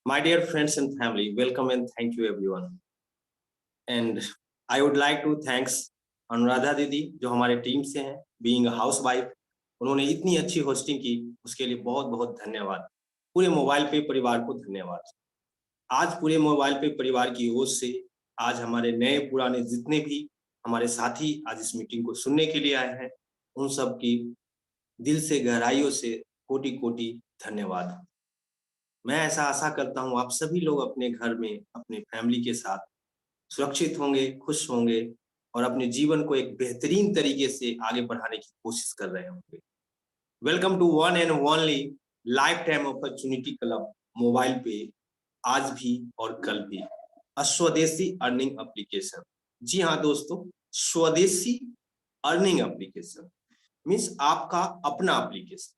My dear friends and family, welcome and thank you everyone. And I would like to thanks Anuradha दीदी जो हमारे team से हैं, being a house wife, उन्होंने इतनी अच्छी होस्टिंग की, उसके लिए बहुत बहुत धन्यवाद। पूरे मोबाइल पे परिवार को धन्यवाद। आज पूरे मोबाइल पे परिवार की ओर से आज हमारे नए पुराने जितने भी हमारे साथी आज इस मीटिंग को सुनने के लिए आए हैं, उन सब की दिल से गहराइयों से कोटि कोटि धन्यवाद। मैं ऐसा आशा करता हूँ आप सभी लोग अपने घर में अपने फैमिली के साथ सुरक्षित होंगे, खुश होंगे और अपने जीवन को एक बेहतरीन तरीके से आगे बढ़ाने की कोशिश कर रहे होंगे। Welcome to one and only lifetime opportunity club Mobile पे आज भी और कल भी स्वदेशी अर्निंग एप्लीकेशन। जी हाँ दोस्तों, स्वदेशी अर्निंग एप्लीकेशन मीन्स आपका अपना एप्लीकेशन।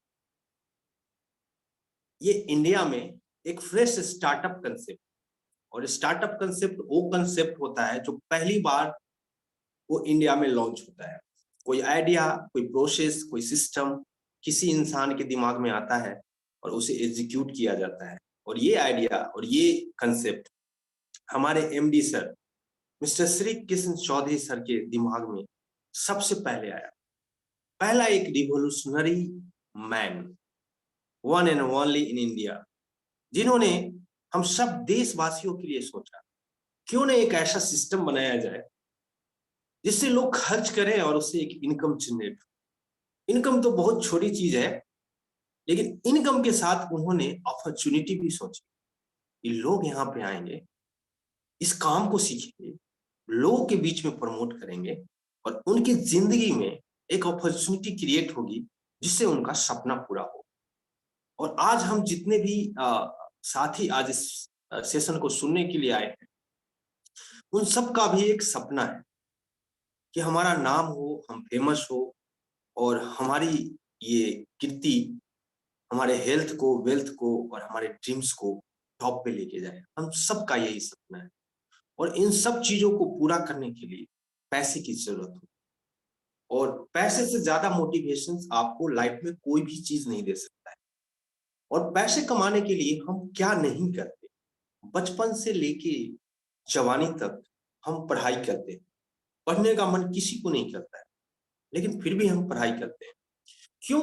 ये इंडिया में एक फ्रेश स्टार्टअप कंसेप्ट और स्टार्टअप कंसेप्ट वो कंसेप्ट होता है जो पहली बार वो इंडिया में लॉन्च होता है। कोई आइडिया, कोई प्रोसेस, कोई सिस्टम किसी इंसान के दिमाग में आता है और उसे एग्जीक्यूट किया जाता है। और ये आइडिया और ये कंसेप्ट हमारे MD sir mister Shri Krishna Chaudhary sir के दिमाग में सबसे पहले आया। पहला एक revolutionary man, one and only in India, जिन्होंने हम सब देशवासियों के लिए सोचा क्यों न एक ऐसा सिस्टम बनाया जाए जिससे लोग खर्च करें और उससे एक इनकम जनरेट। इनकम तो बहुत छोटी चीज है, लेकिन इनकम के साथ उन्होंने अपॉर्चुनिटी भी सोची कि लोग यहाँ पे आएंगे, इस काम को सीखेंगे, लोगों के बीच में प्रमोट करेंगे और उनकी जिंदगी में एक अपॉर्चुनिटी क्रिएट होगी जिससे उनका सपना पूरा हो। और आज हम जितने भी साथी आज इस सेशन को सुनने के लिए आए हैं, उन सब का भी एक सपना है कि हमारा नाम हो, हम फेमस हो और हमारी ये कीर्ति हमारे हेल्थ को, वेल्थ को और हमारे ड्रीम्स को टॉप पे लेके जाए। हम सबका यही सपना है और इन सब चीजों को पूरा करने के लिए पैसे की जरूरत हो और पैसे से ज्यादा मोटिवेशन आपको लाइफ में कोई भी चीज नहीं दे सकता है। और पैसे कमाने के लिए हम क्या नहीं करते, बचपन से लेके जवानी तक हम पढ़ाई करते हैं। पढ़ने का मन किसी को नहीं करता है, लेकिन फिर भी हम पढ़ाई करते हैं। क्यों?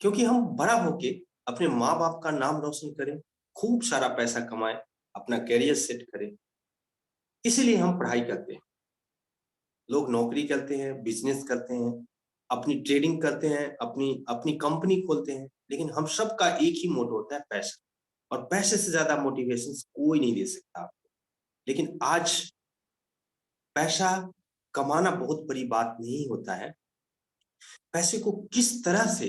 क्योंकि हम बड़ा होके अपने माँ बाप का नाम रोशन करें, खूब सारा पैसा कमाएं, अपना करियर सेट करें, इसीलिए हम पढ़ाई करते हैं। लोग नौकरी करते हैं, बिजनेस करते हैं, अपनी ट्रेडिंग करते हैं, अपनी अपनी कंपनी खोलते हैं, लेकिन हम सबका एक ही मोटो होता है पैसा। और पैसे से ज्यादा मोटिवेशन कोई नहीं दे सकता आपको। लेकिन आज पैसा कमाना बहुत बड़ी बात नहीं होता है। पैसे को किस तरह से,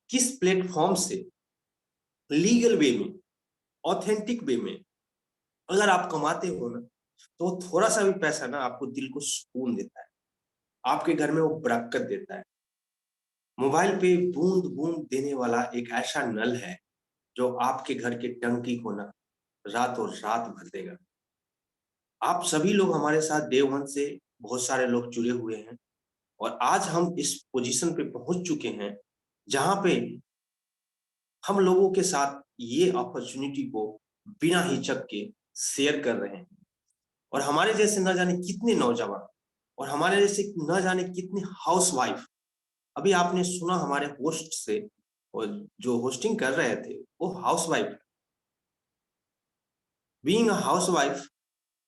किस प्लेटफॉर्म से लीगल वे में, ऑथेंटिक वे में अगर आप कमाते हो ना, तो थोड़ा सा भी पैसा ना आपको दिल को सुकून देता है, आपके घर में वो बरकत देता है। मोबाइल पे बूंद बूंद देने वाला एक ऐसा नल है जो आपके घर के टंकी को ना रातों रात भर देगा। आप सभी लोग हमारे साथ डे वन से बहुत सारे लोग जुड़े हुए हैं और आज हम इस पोजीशन पे पहुंच चुके हैं जहां पे हम लोगों के साथ ये अपॉर्चुनिटी को बिना हिचक के शेयर कर रहे हैं। और हमारे जैसे न जाने कितने नौजवान और हमारे जैसे न जाने कितने हाउस वाइफ, अभी आपने सुना हमारे होस्ट से, और जो होस्टिंग कर रहे थे वो house wife. Being a house wife,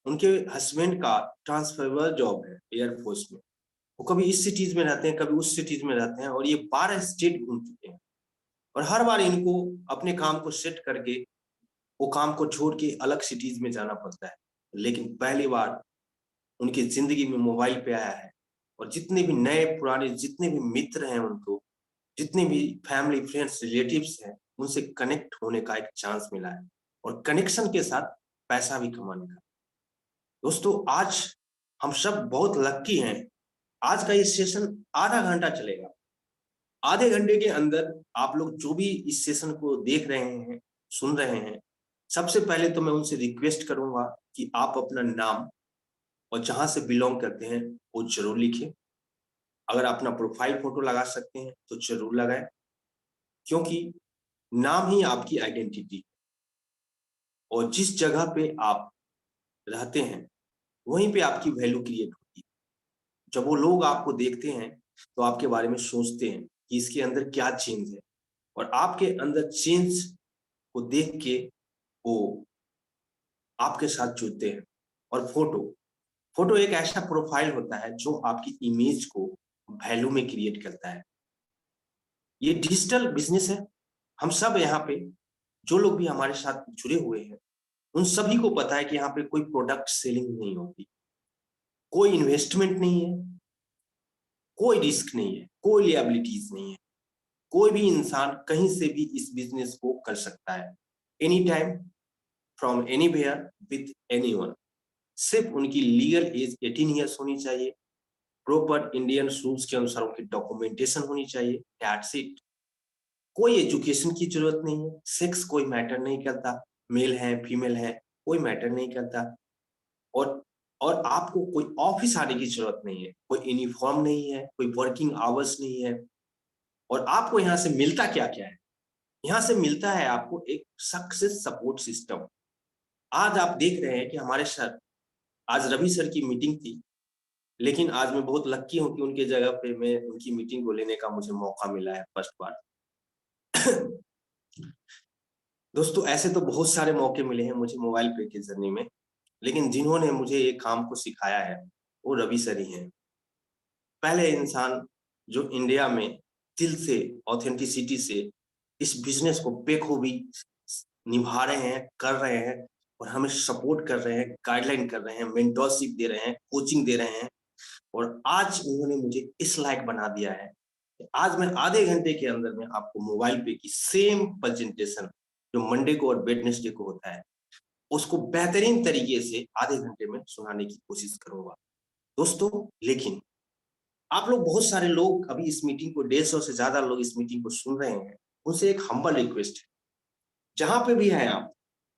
उनके हस्बैंड का ट्रांसफरेबल जॉब है एयरफोर्स में। वो कभी इस सिटीज में रहते हैं, कभी उस सिटीज में रहते हैं और ये 12 स्टेट घूम चुके हैं। और हर बार इनको अपने काम को सेट करके वो काम को छोड़ के अलग सिटीज में जाना पड़ता है। लेकिन पहली बार उनकी जिंदगी में मोबाइल पे आया है और जितने भी नए पुराने जितने भी मित्र हैं, उनको जितने भी फैमिली फ्रेंड्स रिलेटिव्स हैं, उनसे कनेक्ट होने का एक चांस मिला है और कनेक्शन के साथ पैसा भी कमाने का। दोस्तों, आज हम सब बहुत लक्की हैं। आज का ये सेशन आधा घंटा चलेगा। आधे घंटे के अंदर आप लोग जो भी इस सेशन को देख रहे हैं, सुन रहे हैं, सबसे पहले तो मैं उनसे रिक्वेस्ट करूंगा कि आप अपना नाम और जहां से बिलोंग करते हैं वो जरूर लिखें। अगर अपना प्रोफाइल फोटो लगा सकते हैं तो जरूर लगाएं, क्योंकि नाम ही आपकी आइडेंटिटी। और जिस जगह पे आप रहते हैं वहीं पे आपकी वैल्यू क्रिएट होती है। जब वो लोग आपको देखते हैं तो आपके बारे में सोचते हैं कि इसके अंदर क्या चेंज है, और आपके अंदर चेंज को देख के वो आपके साथ जुड़ते हैं। और फोटो फोटो एक ऐसा प्रोफाइल होता है जो आपकी इमेज को वैल्यू में क्रिएट करता है। ये डिजिटल बिजनेस है। हम सब यहाँ पे जो लोग भी हमारे साथ जुड़े हुए हैं उन सभी को पता है कि यहाँ पे कोई प्रोडक्ट सेलिंग नहीं होती, कोई इन्वेस्टमेंट नहीं है, कोई रिस्क नहीं है, कोई लिएबिलिटीज नहीं है। कोई भी इंसान कहीं से भी इस बिजनेस को कर सकता है, any time, from anywhere, with anyone. सिर्फ उनकी लीगल एज 18 ईयर्स होनी चाहिए, प्रॉपर इंडियन रूल्स के अनुसार उनकी डॉक्यूमेंटेशन होनी चाहिए, दैट्स इट। कोई एजुकेशन की जरूरत नहीं है, सेक्स कोई मैटर नहीं करता, मेल है फीमेल है कोई मैटर नहीं करता। और और आपको कोई ऑफिस आने की जरूरत नहीं है, कोई यूनिफॉर्म नहीं है, कोई वर्किंग आवर्स नहीं है। और आपको यहाँ से मिलता क्या क्या है? यहाँ से मिलता है आपको एक सक्सेस सपोर्ट सिस्टम। आज आप देख रहे हैं कि हमारे सर, आज रवि सर की मीटिंग थी, लेकिन आज मैं बहुत लक्की हूँ कि उनके जगह पे मैं उनकी मीटिंग को लेने का मुझे मौका मिला है फर्स्ट बार। दोस्तों, ऐसे तो बहुत सारे मौके मिले हैं मुझे मोबाइल पे की जर्नी में, लेकिन जिन्होंने मुझे ये काम को सिखाया है वो रवि सर ही हैं। पहले इंसान जो इंडिया में दिल से, ऑथेंटिसिटी से इस बिजनेस को बेखूबी निभा रहे हैं, कर रहे हैं, और हमें सपोर्ट कर रहे हैं, गाइडलाइन कर रहे हैं, मेंटरशिप दे रहे हैं, कोचिंग दे रहे हैं। और आज उन्होंने मुझे इस लायक बना दिया है कि आज मैं आधे घंटे के अंदर में आपको मोबाइल पे की सेम प्रेजेंटेशन जो मंडे को और वेडनेसडे को होता है उसको बेहतरीन तरीके से आधे घंटे में सुनाने की कोशिश करूंगा। दोस्तों, लेकिन आप लोग, बहुत सारे लोग अभी इस मीटिंग को, 150 से ज्यादा लोग इस मीटिंग को सुन रहे हैं, उनसे एक हम्बल रिक्वेस्ट है, जहां पे भी हैं आप,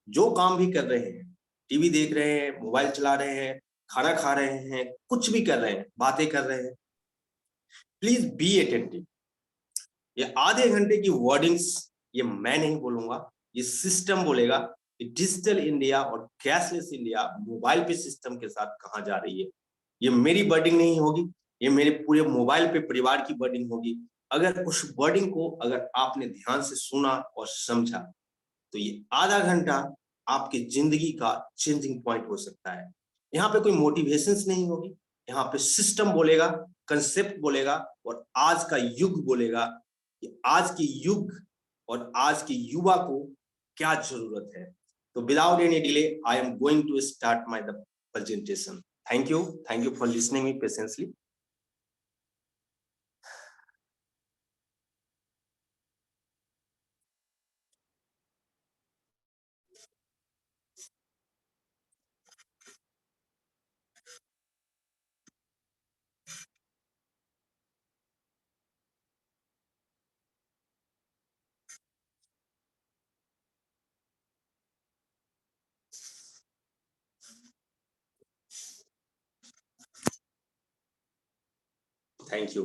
जो काम भी कर रहे हैं, टीवी देख रहे हैं, मोबाइल चला रहे हैं, खाना खा रहे हैं, कुछ भी कर रहे हैं, बातें कर रहे हैं, प्लीज बी अटेंटिव। ये आधे घंटे की वर्डिंग्स ये मैं नहीं बोलूंगा, ये सिस्टम बोलेगा कि डिजिटल इंडिया और कैशलेस इंडिया मोबाइल पे सिस्टम के साथ कहां जा रही है। ये मेरी वर्डिंग नहीं होगी, ये मेरे पूरे मोबाइल पे परिवार की वर्डिंग होगी। अगर उस वर्डिंग को अगर आपने ध्यान से सुना और समझा तो ये आधा घंटा आपकी जिंदगी का चेंजिंग पॉइंट हो सकता है। यहाँ पे कोई मोटिवेशंस नहीं होगी, यहाँ पे सिस्टम बोलेगा, कंसेप्ट बोलेगा, और आज का युग बोलेगा कि आज की युग और आज की युवा को क्या जरूरत है। तो without any delay I am going to start my the presentation. Thank you for listening me patiently. Thank you.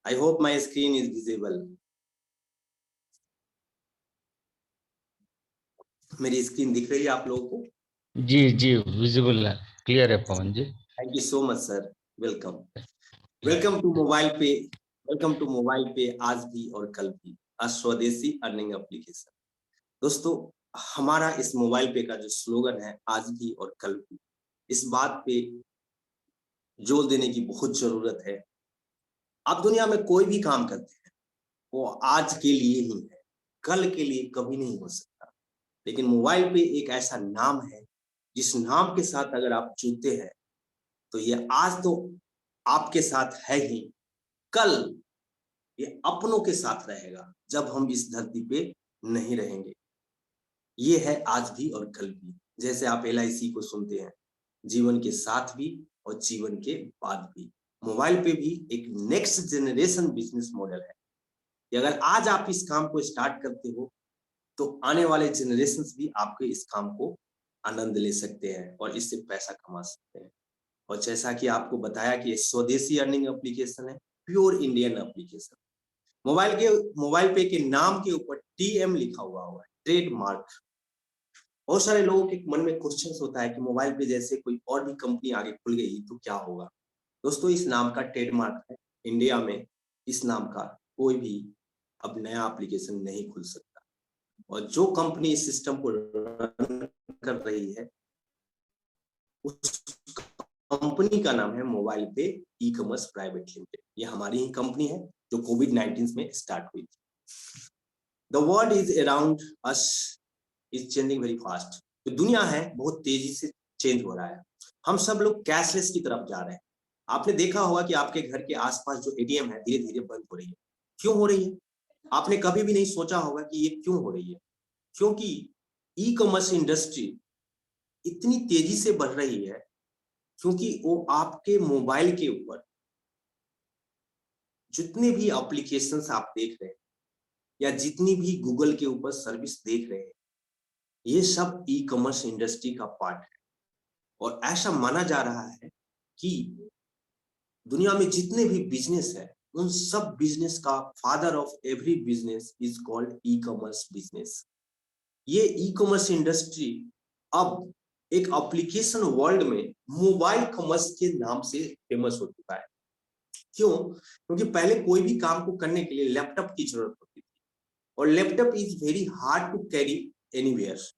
I hope my screen is visible. मेरी स्क्रीन दिख रही है आप लोगों को? जी जी, विजिबल है, क्लियर है Pavan ji. Thank you so much sir. Welcome. Welcome to Mobile Pe. Welcome to Mobile पे आज भी और कल भी, अ स्वदेशी अर्निंग एप्लीकेशन। दोस्तों, हमारा इस मोबाइल पे का जो स्लोगन है, आज भी और कल भी, इस बात पे जोर देने की बहुत जरूरत है। आप दुनिया में कोई भी काम करते हैं वो आज के लिए ही है, कल के लिए कभी नहीं हो सकता। लेकिन मोबाइल पे एक ऐसा नाम है जिस नाम के साथ अगर आप जुड़ते हैं तो ये आज तो आपके साथ है ही, कल ये अपनों के साथ रहेगा जब हम इस धरती पे नहीं रहेंगे। ये है आज भी और कल भी। जैसे आप LIC को सुनते हैं, जीवन के साथ भी और जीवन के बाद भी। मोबाइल पे भी एक नेक्स्ट जनरेशन बिजनेस मॉडल है कि अगर आज आप इस काम को स्टार्ट करते हो तो आने वाले जनरेशन भी आपके इस काम को आनंद ले सकते हैं और इससे पैसा कमा सकते हैं। और जैसा कि आपको बताया कि स्वदेशी अर्निंग एप्लीकेशन है, प्योर इंडियन एप्लीकेशन। मोबाइल पे के नाम के ऊपर TM लिखा हुआ है, ट्रेडमार्क। बहुत सारे लोगों के मन में क्वेश्चन होता है कि मोबाइल पे जैसे कोई और भी कंपनी आगे खुल गई तो क्या होगा। दोस्तों, इस नाम का ट्रेडमार्क है। इंडिया में इस नाम का कोई भी अब नया एप्लीकेशन नहीं खुल सकता, और जो कंपनी इस सिस्टम को रन कर रही है उस कंपनी का नाम है मोबाइल पे ई कॉमर्स प्राइवेट लिमिटेड। ये हमारी ही कंपनी है जो कोविड-19 में स्टार्ट हुई थी। The world is around us is changing very fast. जो दुनिया है बहुत तेजी से चेंज हो रहा है। हम सब लोग कैशलेस की तरफ जा रहे हैं। आपने देखा होगा कि आपके घर के आसपास जो एटीएम है धीरे धीरे बंद हो रही है। क्यों हो रही है? आपने कभी भी नहीं सोचा होगा कि ये क्यों हो रही है। क्योंकि ई कॉमर्स इंडस्ट्री इतनी तेजी से बढ़ रही है, क्योंकि वो आपके मोबाइल के ऊपर जितने भी एप्लीकेशंस आप देख रहे हैं या जितनी भी गूगल के ऊपर सर्विस देख रहे हैं, ये सब ई कॉमर्स इंडस्ट्री का पार्ट है। और ऐसा माना जा रहा है कि दुनिया में जितने भी बिजनेस है उन सब बिजनेस का father of every business is called e commerce business. ये ई कॉमर्स इंडस्ट्री अब एक एप्लीकेशन वर्ल्ड में मोबाइल कॉमर्स के नाम से फेमस हो चुका है। क्यों? क्योंकि पहले कोई भी काम को करने के लिए लैपटॉप की जरूरत होती थी, और laptop is very hard to carry anywhere.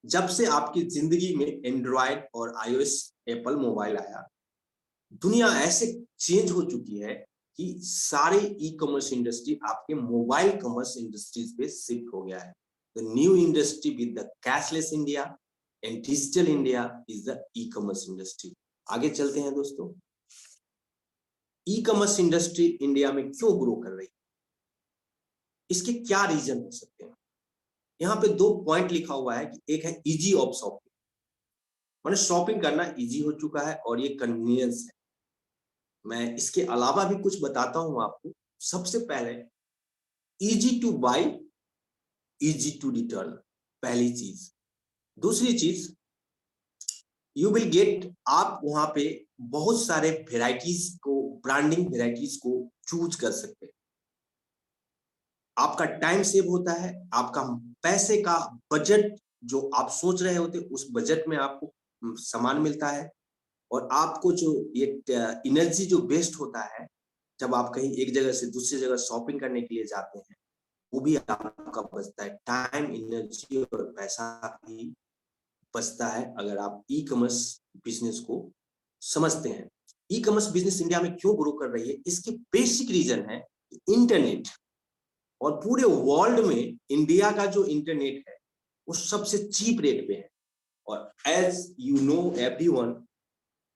जब से आपकी जिंदगी में एंड्रॉयड और आईओएस एप्पल मोबाइल आया, दुनिया ऐसे चेंज हो चुकी है कि सारे ई कॉमर्स इंडस्ट्री आपके मोबाइल कॉमर्स इंडस्ट्रीज पे शिफ्ट हो गया है। The new industry with the cashless India and digital India is the e commerce industry. आगे चलते हैं दोस्तों। ई कॉमर्स इंडस्ट्री इंडिया में क्यों ग्रो कर रही है, इसके क्या रीजन हो सकते हैं? यहाँ पे 2 पॉइंट लिखा हुआ है कि एक है इजी ऑफ शॉपिंग, माने शॉपिंग करना इजी हो चुका है और ये कन्वीनियंस है। मैं इसके अलावा भी कुछ बताता हूं आपको। सबसे पहले easy to buy, easy to return, पहली चीज। दूसरी चीज, यू विल गेट, आप वहां पे बहुत सारे वेराइटीज को, ब्रांडिंग वेराइटीज को चूज कर सकते हैं। आपका टाइम सेव होता है, आपका पैसे का बजट जो आप सोच रहे होते उस बजट में आपको सामान मिलता है, और आपको जो ये एनर्जी जो वेस्ट होता है जब आप कहीं एक जगह से दूसरी जगह शॉपिंग करने के लिए जाते हैं, वो भी आपका बचता है। टाइम, एनर्जी और पैसा भी बचता है अगर आप ई कॉमर्स बिजनेस को समझते हैं। ई कॉमर्स बिजनेस इंडिया में क्यों ग्रो कर रही है, इसके बेसिक रीजन है इंटरनेट। और पूरे वर्ल्ड में इंडिया का जो इंटरनेट है वो सबसे चीप रेट पे है। और एज यू नो एवरीवन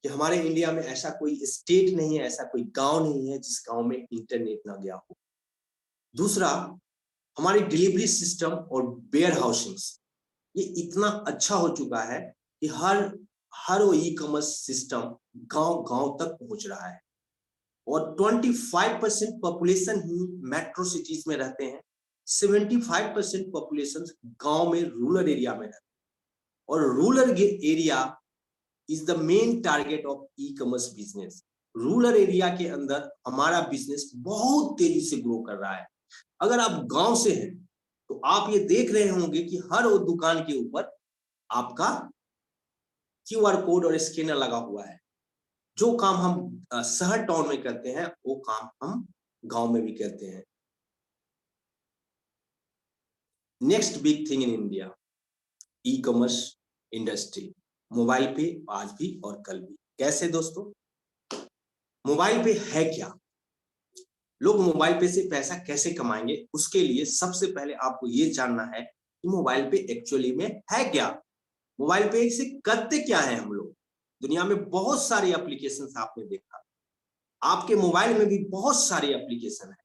कि हमारे इंडिया में ऐसा कोई स्टेट नहीं है, ऐसा कोई गांव नहीं है जिस गांव में इंटरनेट ना गया हो। दूसरा, हमारी डिलीवरी सिस्टम और वेयर हाउसिंग ये इतना अच्छा हो चुका है कि हर वो ई कॉमर्स सिस्टम गांव गांव तक पहुंच रहा है। और 25% पॉपुलेशन ही मेट्रो सिटीज में रहते हैं, 75% पॉपुलेशन गांव में, रूरल एरिया में रहते हैं। और rural area is the main target of e commerce business. Rural area के अंदर हमारा बिजनेस बहुत तेजी से ग्रो कर रहा है। अगर आप गांव से हैं तो आप ये देख रहे होंगे कि हर वो दुकान के ऊपर आपका क्यूआर कोड और स्कैनर लगा हुआ है। जो काम हम शहर टाउन में करते हैं वो काम हम गांव में भी करते हैं। Next big thing in India, e commerce industry, mobile पे आज भी और कल भी। कैसे दोस्तों? मोबाइल पे है क्या, लोग मोबाइल पे से पैसा कैसे कमाएंगे, उसके लिए सबसे पहले आपको ये जानना है कि मोबाइल पे एक्चुअली में है क्या। मोबाइल पे से करते क्या है हम लोग। दुनिया में बहुत सारी एप्लीकेशंस आपने देखा, आपके मोबाइल में भी बहुत सारी एप्लीकेशन है।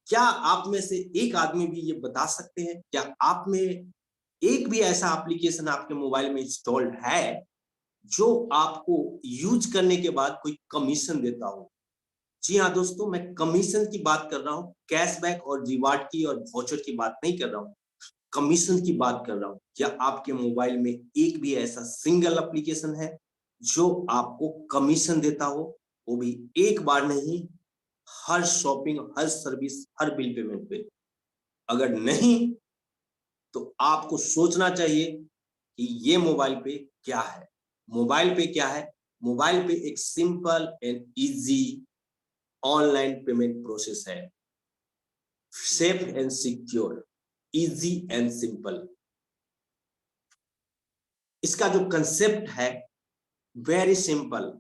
क्या आप में से एक आदमी भी ये बता सकते हैं, क्या आप में एक भी ऐसा एप्लीकेशन आपके मोबाइल में इंस्टॉल्ड है जो आपको यूज करने के बाद कोई कमीशन देता हो? जी हाँ दोस्तों, मैं कमीशन की बात कर रहा हूँ, कैशबैक और रिवार्ड की और वाउचर की बात नहीं कर रहा हूँ, कमीशन की बात कर रहा हूँ। क्या आपके मोबाइल में एक भी ऐसा सिंगल एप्लीकेशन है जो आपको कमीशन देता हो? वो भी एक बार नहीं, हर शॉपिंग, हर सर्विस, हर बिल पेमेंट पे। अगर नहीं तो आपको सोचना चाहिए कि ये मोबाइल पे क्या है। मोबाइल पे क्या है? मोबाइल पे एक simple and easy online payment process है, safe and secure, easy and simple. इसका जो कंसेप्ट है very simple,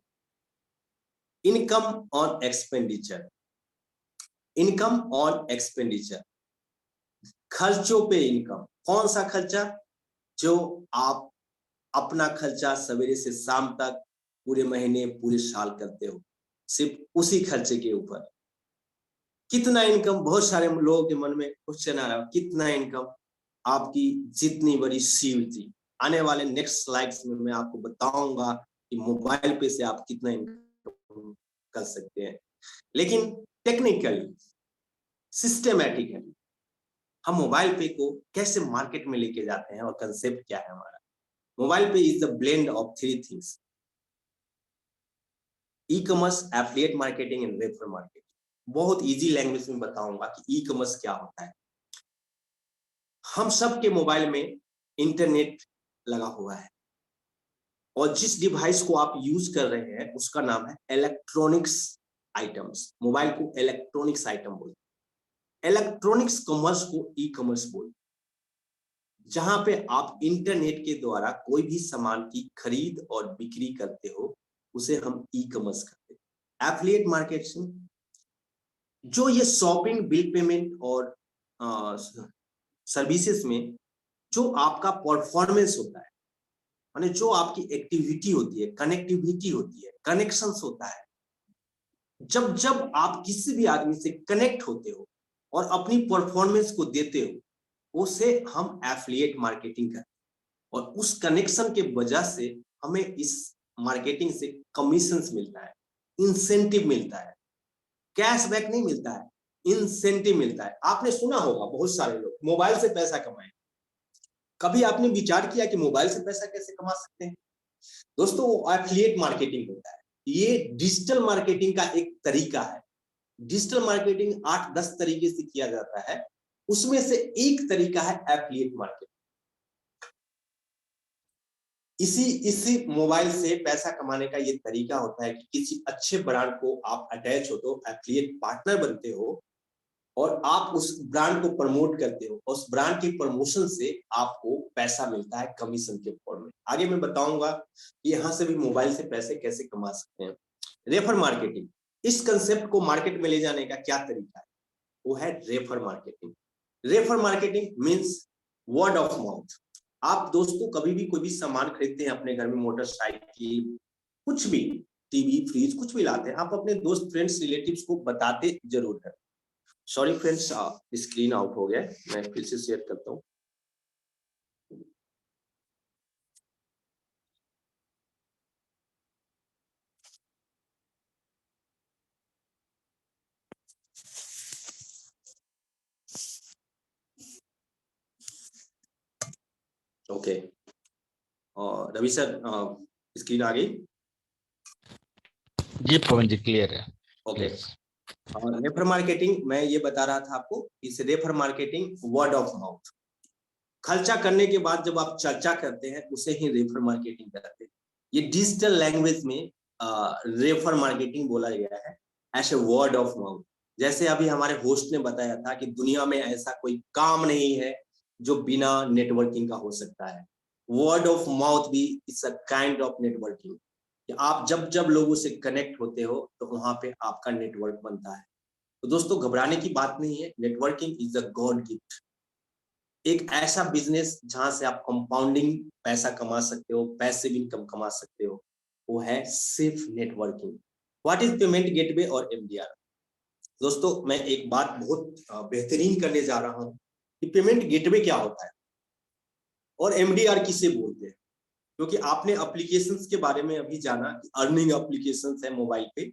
income on expenditure. Income on expenditure, खर्चों पे इनकम। कौन सा खर्चा? जो आप अपना खर्चा सवेरे से शाम तक पूरे महीने पूरे साल करते हो, सिर्फ उसी खर्चे के ऊपर कितना इनकम। बहुत सारे लोगों के मन में क्वेश्चन आ रहा है, कितना इनकम? आपकी जितनी बड़ी सीवीटी। आने वाले नेक्स्ट स्लाइड्स में मैं आपको बताऊंगा कि मोबाइल पे से आप कितना इनकम कर सकते हैं। लेकिन टेक्निकली, सिस्टमैटिकली हम मोबाइल पे को कैसे मार्केट में लेके जाते हैं और कंसेप्ट क्या है हमारा। मोबाइल पे is the blend of three things: e commerce, affiliate marketing and referral marketing. बहुत इजी लैंग्वेज में बताऊंगा कि ई कॉमर्स क्या होता है। हम सब के मोबाइल में इंटरनेट लगा हुआ है और जिस डिवाइस को आप यूज कर रहे हैं उसका नाम है इलेक्ट्रॉनिक्स आइटम्स। मोबाइल को इलेक्ट्रॉनिक्स आइटम बोलते हैं। इलेक्ट्रॉनिक्स कॉमर्स को ई कॉमर्स बोलते हैं, जहां पे आप इंटरनेट के द्वारा कोई भी सामान की खरीद और बिक्री करते हो, उसे हम ई कॉमर्स करते हैं। एफिलिएट मार्केटिंग, जो ये शॉपिंग, बिल पेमेंट और सर्विसेज में जो आपका परफॉर्मेंस होता है, माने जो आपकी एक्टिविटी होती है, कनेक्टिविटी होती है, कनेक्शंस होता है, जब जब आप किसी भी आदमी से कनेक्ट होते हो और अपनी परफॉर्मेंस को देते हो, उसे हम एफिलिएट मार्केटिंग करते हैं। और उस कनेक्शन के वजह से हमें इस मार्केटिंग से कमीशंस मिलता है, इंसेंटिव मिलता है, कैशबैक नहीं मिलता है, इंसेंटिव मिलता है। आपने सुना होगा बहुत सारे लोग मोबाइल से पैसा कमाए। कभी आपने विचार किया कि मोबाइल से पैसा कैसे कमा सकते हैं? दोस्तों, वो एफिलिएट मार्केटिंग होता है। ये डिजिटल मार्केटिंग का एक तरीका है। डिजिटल मार्केटिंग 8-10 तरीके से किया जाता है, उसमें से एक तरीका है एफिलिएट मार्केटिंग। इसी मोबाइल से पैसा कमाने का ये तरीका होता है कि किसी अच्छे ब्रांड को आप अटैच हो, तो एफिलिएट पार्टनर बनते हो और आप उस ब्रांड को प्रमोट करते हो, उस ब्रांड की प्रमोशन से आपको पैसा मिलता है कमीशन के फॉर्म में। आगे मैं बताऊंगा कि यहां से भी मोबाइल से पैसे कैसे कमा सकते हैं। रेफर मार्केटिंग, इस कंसेप्ट को मार्केट में ले जाने का क्या तरीका है? वो है refer marketing. Refer marketing means word of mouth. आप दोस्तों कभी भी कोई भी सामान खरीदते हैं अपने घर में, मोटरसाइकिल, कुछ भी, टीवी, फ्रिज, कुछ भी लाते हैं, आप अपने दोस्त, फ्रेंड्स, रिलेटिव्स को बताते जरूर है। सॉरी फ्रेंड्स, स्क्रीन आउट हो गया, मैं फिर से शेयर करता हूँ। ओके, रवि सर, स्क्रीन आ गई? जी पवन जी, क्लियर है। ओके, रेफर मार्केटिंग, मैं ये बता रहा था आपको, इस refer marketing word of mouth. खर्चा करने के बाद जब आप चर्चा करते हैं, उसे ही रेफर मार्केटिंग कहते हैं। ये डिजिटल लैंग्वेज में रेफर मार्केटिंग बोला गया है as a word of mouth. जैसे अभी हमारे होस्ट ने बताया था कि दुनिया में ऐसा कोई काम नहीं है जो बिना नेटवर्किंग का हो सकता है। वर्ड ऑफ माउथ भी it's a kind of networking. आप जब जब लोगों से कनेक्ट होते हो तो वहां पे आपका नेटवर्क बनता है। तो दोस्तों, घबराने की बात नहीं है। Networking is a God gift. एक ऐसा बिजनेस जहां से आप कंपाउंडिंग पैसा कमा सकते हो, पैसिव इनकम कमा सकते हो, वो है सिर्फ networking. What is payment gateway और एमडीआर? दोस्तों, मैं एक बात बहुत बेहतरीन करने जा रहा हूं कि पेमेंट गेटवे क्या होता है और एमडीआर किसे बोलते हैं। क्योंकि आपने एप्लीकेशंस के बारे में अभी जाना कि अर्निंग एप्लीकेशंस है मोबाइल पे,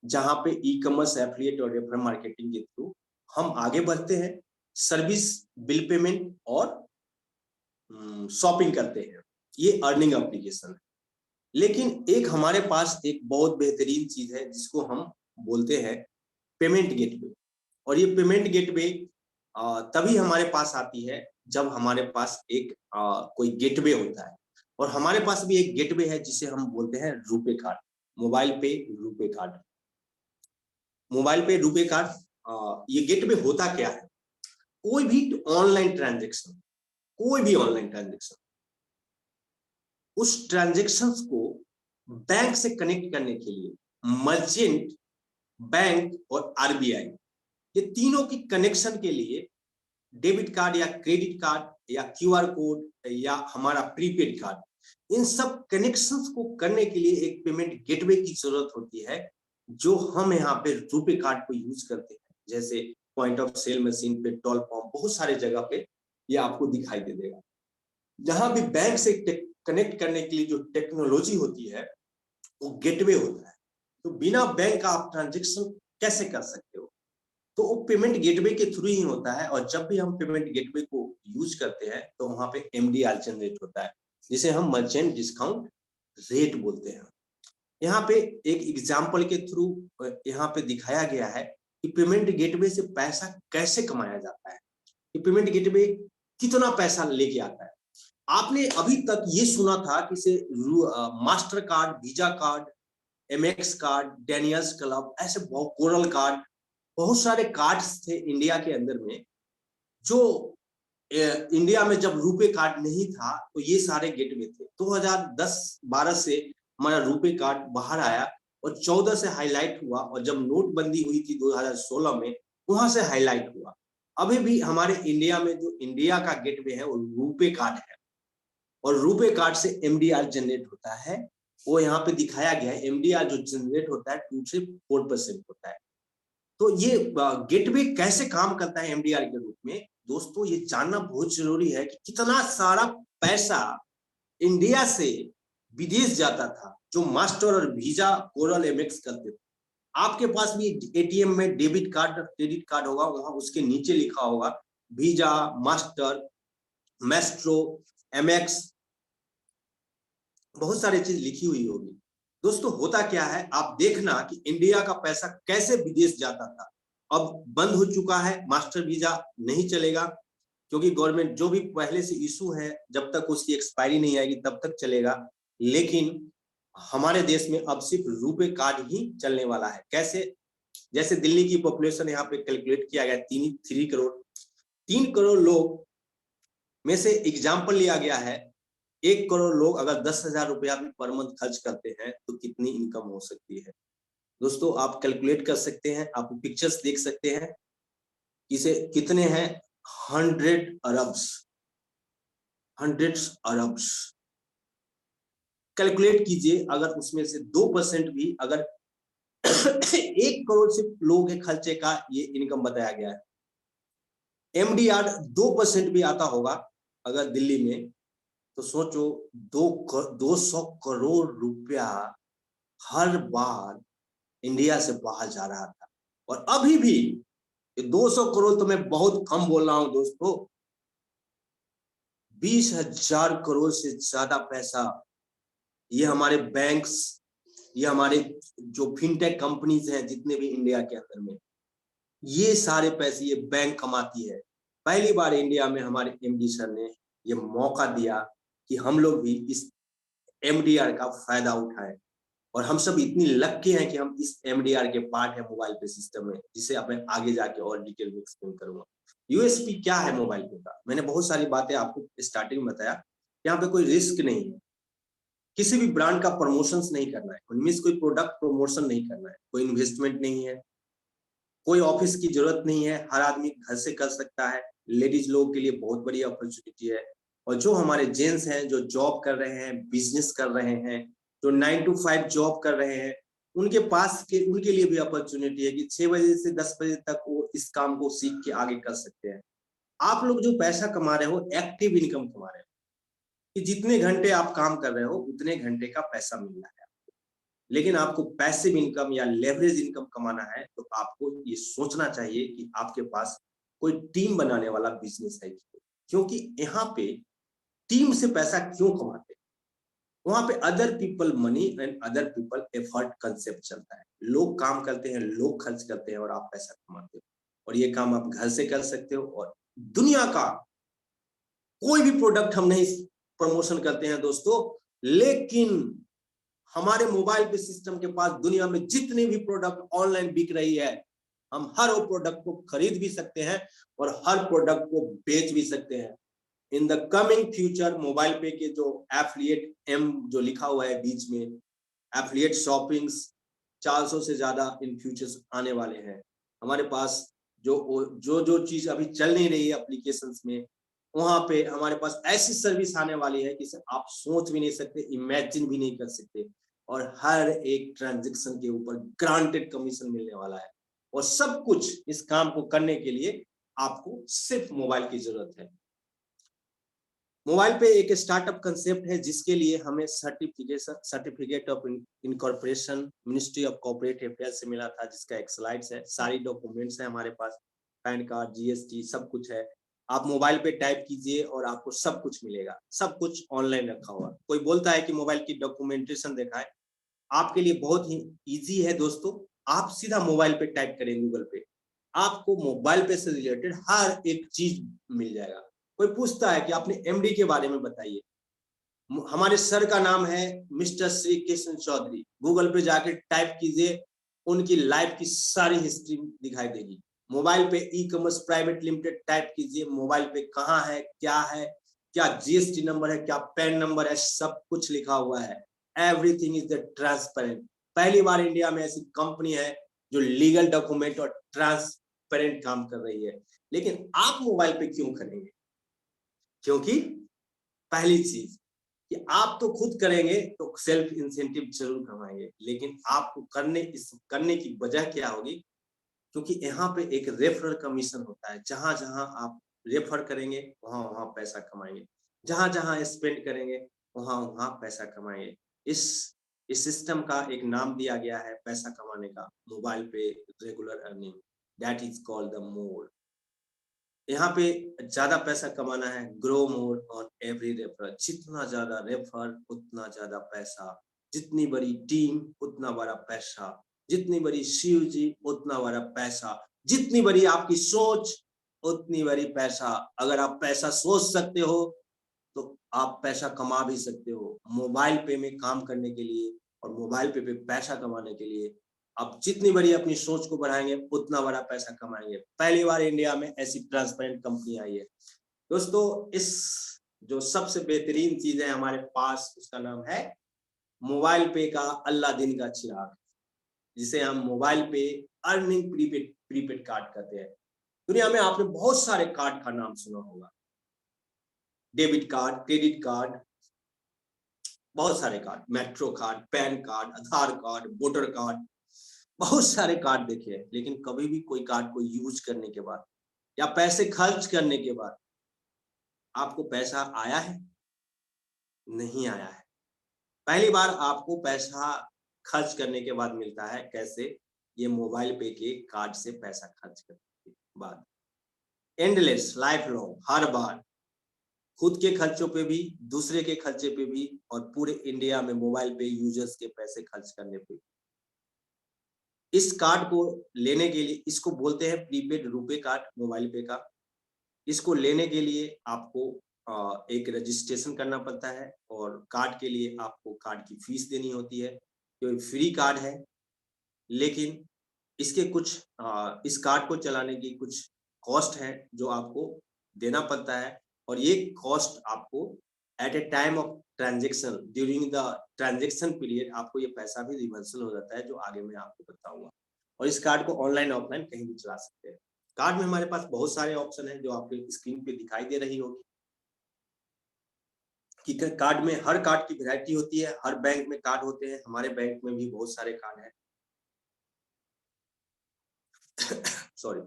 जहां पे ई कॉमर्स, एफिलिएट और रेफरल मार्केटिंग के थ्रू हम आगे बढ़ते हैं, सर्विस, बिल पेमेंट और शॉपिंग करते हैं। ये अर्निंग एप्लीकेशन है। लेकिन एक हमारे पास एक बहुत बेहतरीन चीज है जिसको हम बोलते हैं पेमेंट गेटवे। और ये पेमेंट गेटवे तभी हमारे पास आती है जब हमारे पास एक कोई गेटवे होता है, और हमारे पास भी एक गेटवे है जिसे हम बोलते हैं रुपे कार्ड, मोबाइल पे रुपे कार्ड। मोबाइल पे रुपे कार्ड, ये गेटवे होता क्या है? कोई भी ऑनलाइन ट्रांजेक्शन, कोई भी ऑनलाइन ट्रांजेक्शन, उस ट्रांजेक्शन्स को बैंक से कनेक्ट करने के लिए मर्चेंट, बैंक और आरबीआई, ये तीनों की कनेक्शन के लिए डेबिट कार्ड या क्रेडिट कार्ड या क्यूआर कोड या हमारा प्रीपेड कार्ड, इन सब कनेक्शंस को करने के लिए एक पेमेंट गेटवे की जरूरत होती है, जो हम यहाँ पे रुपे कार्ड को यूज करते हैं। जैसे point of sale machine, petrol pump, बहुत सारे जगह पे ये आपको दिखाई दे देगा। जहां भी बैंक से कनेक्ट करने के लिए जो टेक्नोलॉजी होती है वो गेटवे होता है। तो बिना बैंक का आप ट्रांजेक्शन कैसे कर सकते हो? तो वो पेमेंट गेटवे के थ्रू ही होता है। और जब भी हम पेमेंट गेटवे को यूज करते हैं तो वहां पे एमडीआर जनरेट होता है, जिसे हम मर्चेंट डिस्काउंट रेट बोलते हैं। यहाँ पे एक एग्जाम्पल के थ्रू यहाँ पे दिखाया गया है कि पेमेंट गेटवे से पैसा कैसे कमाया जाता है, कि पेमेंट गेटवे कितना पैसा लेके आता है। आपने अभी तक ये सुना था कि से master card, visa card, MX card, Daniels club, ऐसे बहुत, कोरल कार्ड, बहुत सारे कार्ड्स थे इंडिया के अंदर में। जो इंडिया में जब रुपे कार्ड नहीं था तो ये सारे गेटवे थे। 2010-12 से हमारा रुपे कार्ड बाहर आया और 14 से हाईलाइट हुआ, और जब नोटबंदी हुई थी 2016 में, वहां से हाईलाइट हुआ। अभी भी हमारे इंडिया में जो इंडिया का गेटवे है वो रुपे कार्ड है, और रुपे कार्ड से एमडीआर जनरेट होता है। वो यहाँ पे दिखाया गया है, एमडीआर जो जनरेट होता है 2 से 4% होता है। तो ये गेटवे कैसे काम करता है एमडीआर के रूप में, दोस्तों ये जानना बहुत जरूरी है कि कितना सारा पैसा इंडिया से विदेश जाता था, जो मास्टर और वीजा, कोरल, एमएक्स करते थे। आपके पास भी एटीएम में डेबिट कार्ड, क्रेडिट कार्ड होगा, वहां उसके नीचे लिखा होगा वीजा, मास्टर, मैस्ट्रो, एमएक्स, बहुत सारी चीज लिखी हुई होगी। दोस्तों होता क्या है, आप देखना कि इंडिया का पैसा कैसे विदेश जाता था। अब बंद हो चुका है, मास्टर वीजा नहीं चलेगा, क्योंकि गवर्नमेंट जो भी पहले से इशू है, जब तक उसकी एक्सपायरी नहीं आएगी तब तक चलेगा। लेकिन हमारे देश में अब सिर्फ रुपे कार्ड ही चलने वाला है। कैसे? जैसे दिल्ली की पॉपुलेशन यहाँ पे कैलकुलेट किया गया 3 करोड़, 3 करोड़ लोग में से एग्जाम्पल लिया गया है, 1 करोड़ लोग अगर 10,000 रुपया भी पर मंथ खर्च करते हैं तो कितनी इनकम हो सकती है। दोस्तों आप कैलकुलेट कर सकते हैं, आप पिक्चर्स देख सकते हैं, इसे कितने हैं, 100 अरब्स। कैलकुलेट कीजिए, अगर उसमें से 2% भी, अगर 1 करोड़ से लोगों के खर्चे का ये इनकम बताया गया है, एमडीआर 2% भी आता होगा अगर दिल्ली में, तो सोचो 200 करोड़ रुपया हर बार इंडिया से बाहर जा रहा था। और अभी भी 200 करोड़ तो मैं बहुत कम बोल रहा हूं दोस्तों, 20,000 करोड़ से ज्यादा पैसा ये हमारे बैंक्स, ये हमारे जो फिनटेक कंपनीज हैं जितने भी इंडिया के अंदर में, ये सारे पैसे ये बैंक कमाती है। पहली बार इंडिया में हमारे एमडी सर ने ये मौका दिया कि हम लोग भी इस एमडीआर का फायदा उठाएं, और हम सब इतनी लक्की हैं कि हम इस एमडीआर के पार्ट है मोबाइल पे सिस्टम में, जिसे अब मैं आगे जाके और डिटेल में एक्सप्लेन करूंगा। यूएसपी क्या है मोबाइल पे का, मैंने बहुत सारी बातें आपको स्टार्टिंग में बताया। यहाँ पे कोई रिस्क नहीं है, किसी भी ब्रांड का प्रमोशंस नहीं करना है, उनमें कोई प्रोडक्ट प्रमोशन नहीं करना है, कोई इन्वेस्टमेंट नहीं है, कोई ऑफिस की जरूरत नहीं है, हर आदमी घर से कर सकता है। लेडीज लोगों के लिए बहुत बड़ी अपॉर्चुनिटी है, और जो हमारे जेंट्स हैं जो जॉब कर रहे हैं, बिजनेस कर रहे हैं, जो 9 to 5 जॉब कर रहे हैं, उनके लिए भी अपॉर्चुनिटी है कि 6 बजे से 10 बजे तक वो इस काम को सीख के आगे कर सकते हैं। आप लोग जो पैसा कमा रहे हो, एक्टिव इनकम कमा रहे हो, कि जितने घंटे आप काम कर रहे हो उतने घंटे का पैसा मिल रहा है। लेकिन आपको पैसिव इनकम या लेवरेज इनकम कमाना है तो आपको ये सोचना चाहिए कि आपके पास कोई टीम बनाने वाला बिजनेस है, क्योंकि यहाँ पे टीम से पैसा क्यों कमाते हैं, वहां पे other people money and other people effort concept चलता है। लोग काम करते हैं, लोग खर्च करते हैं, और आप पैसा कमाते हो, और ये काम आप घर से कर सकते हो। और दुनिया का कोई भी प्रोडक्ट हम नहीं प्रमोशन करते हैं दोस्तों, लेकिन हमारे मोबाइल पे सिस्टम के पास दुनिया में जितनी भी प्रोडक्ट ऑनलाइन बिक रही है, हम हर वो प्रोडक्ट को खरीद भी सकते हैं और हर प्रोडक्ट को बेच भी सकते हैं। In the coming future mobile पे के जो एफिलिएट एम जो लिखा हुआ है बीच में, एफिलिएट शॉपिंग्स 400 से ज्यादा इन फ्यूचर्स आने वाले हैं। हमारे पास जो चीज अभी चल नहीं रही है एप्लीकेशंस में, वहां पे हमारे पास ऐसी सर्विस आने वाली है कि आप सोच भी नहीं सकते, इमेजिन भी नहीं कर सकते, और हर एक ट्रांजैक्शन के ऊपर ग्रांटेड कमीशन मिलने वाला है। और सब कुछ इस काम को करने के लिए आपको सिर्फ मोबाइल की जरूरत है। मोबाइल पे एक स्टार्टअप कंसेप्ट है जिसके लिए हमें certificate of incorporation ministry of corporate affairs से मिला था, जिसका एक स्लाइड्स है, सारी डॉक्यूमेंट्स है हमारे पास, पैन कार्ड, जीएसटी सब कुछ है। आप मोबाइल पे टाइप कीजिए और आपको सब कुछ मिलेगा, सब कुछ ऑनलाइन रखा हुआ। कोई बोलता है कि मोबाइल की डॉक्यूमेंटेशन दिखाए, आपके लिए बहुत ही इजी है दोस्तों। आप सीधा मोबाइल पे टाइप करें गूगल पे, आपको मोबाइल पे से रिलेटेड हर एक चीज मिल जाएगा। कोई पूछता है कि आपने एमडी के बारे में बताइए, हमारे सर का नाम है मिस्टर श्री कृष्ण चौधरी, गूगल पे जाके टाइप कीजिए, उनकी लाइफ की सारी हिस्ट्री दिखाई देगी। मोबाइल पे e commerce private limited type कीजिए, मोबाइल पे कहाँ है, क्या जीएसटी नंबर है, क्या पैन नंबर है, सब कुछ लिखा हुआ है। Everything is the transparent. पहली बार इंडिया में ऐसी कंपनी है जो लीगल डॉक्यूमेंट और ट्रांसपेरेंट काम कर रही है। लेकिन आप मोबाइल पे क्यों करेंगे? क्योंकि पहली चीज कि आप तो खुद करेंगे तो सेल्फ इंसेंटिव जरूर कमाएंगे, लेकिन आपको करने की वजह क्या होगी? क्योंकि यहाँ पे एक रेफरल कमीशन होता है, जहां जहां आप रेफर करेंगे वहां वहां पैसा कमाएंगे, जहां जहां स्पेंड करेंगे वहां वहां पैसा कमाएंगे। इस इस सिस्टम का एक नाम दिया गया है पैसा कमाने का, मोबाइल पे regular earning, that is called the mode. यहाँ पे ज्यादा पैसा कमाना है, grow more on every refer. जितना ज्यादा रेफर उतना ज्यादा पैसा, जितनी बड़ी टीम उतना बड़ा पैसा, जितनी बड़ी सीयूजी उतना बड़ा पैसा, जितनी बड़ी आपकी सोच उतनी बड़ी पैसा। अगर आप पैसा सोच सकते हो तो आप पैसा कमा भी सकते हो। मोबाइल पे में काम करने के लिए और मोबाइल पे पैसा कमाने के लिए आप जितनी बड़ी अपनी सोच को बढ़ाएंगे उतना बड़ा पैसा कमाएंगे। पहली बार इंडिया में ऐसी ट्रांसपेरेंट कंपनी आई है दोस्तों। इस जो सबसे बेहतरीन चीज है हमारे पास, उसका नाम है मोबाइल पे का अल्लाह दिन का चिराग, जिसे हम मोबाइल पे अर्निंग प्रीपेड कार्ड कहते हैं। दुनिया में आपने बहुत सारे कार्ड का नाम सुना होगा, डेबिट कार्ड, क्रेडिट कार्ड, बहुत सारे card, metro card, PAN card, Aadhaar card, voter card, बहुत सारे कार्ड देखे हैं। लेकिन कभी भी कोई कार्ड को यूज करने के बाद या पैसे खर्च करने के बाद आपको पैसा आया है? नहीं आया है। पहली बार आपको पैसा खर्च करने के बाद मिलता है। कैसे? ये मोबाइल पे के कार्ड से पैसा खर्च करने के बाद। एंडलेस, लाइफ लॉन्ग, हर बार खुद के खर्चों पे भी, दूसरे के खर्चे पे भी, और पूरे इंडिया में मोबाइल पे यूजर्स के पैसे खर्च करने पे। इस कार्ड को लेने के लिए, इसको बोलते हैं प्रीपेड रुपे कार्ड मोबाइल पे का। इसको लेने के लिए आपको एक रजिस्ट्रेशन करना पड़ता है और कार्ड के लिए आपको कार्ड की फीस देनी होती है। जो फ्री कार्ड है, लेकिन इसके कुछ इस कार्ड को चलाने की कुछ कॉस्ट है जो आपको देना पड़ता है, और ये कॉस्ट आपको at a time of transaction, during the transaction period आपको ये पैसा भी रिवर्सल हो जाता है, जो आगे मैं आपको बताऊंगा। और इस कार्ड को ऑनलाइन ऑफलाइन कहीं भी चला सकते हैं। कार्ड में हमारे पास बहुत सारे ऑप्शन है जो आपके स्क्रीन पे दिखाई दे रही होगी कि कार्ड में हर कार्ड की वैरायटी होती है, हर बैंक में कार्ड होते हैं, हमारे बैंक में भी बहुत सारे कार्ड हैं। Sorry.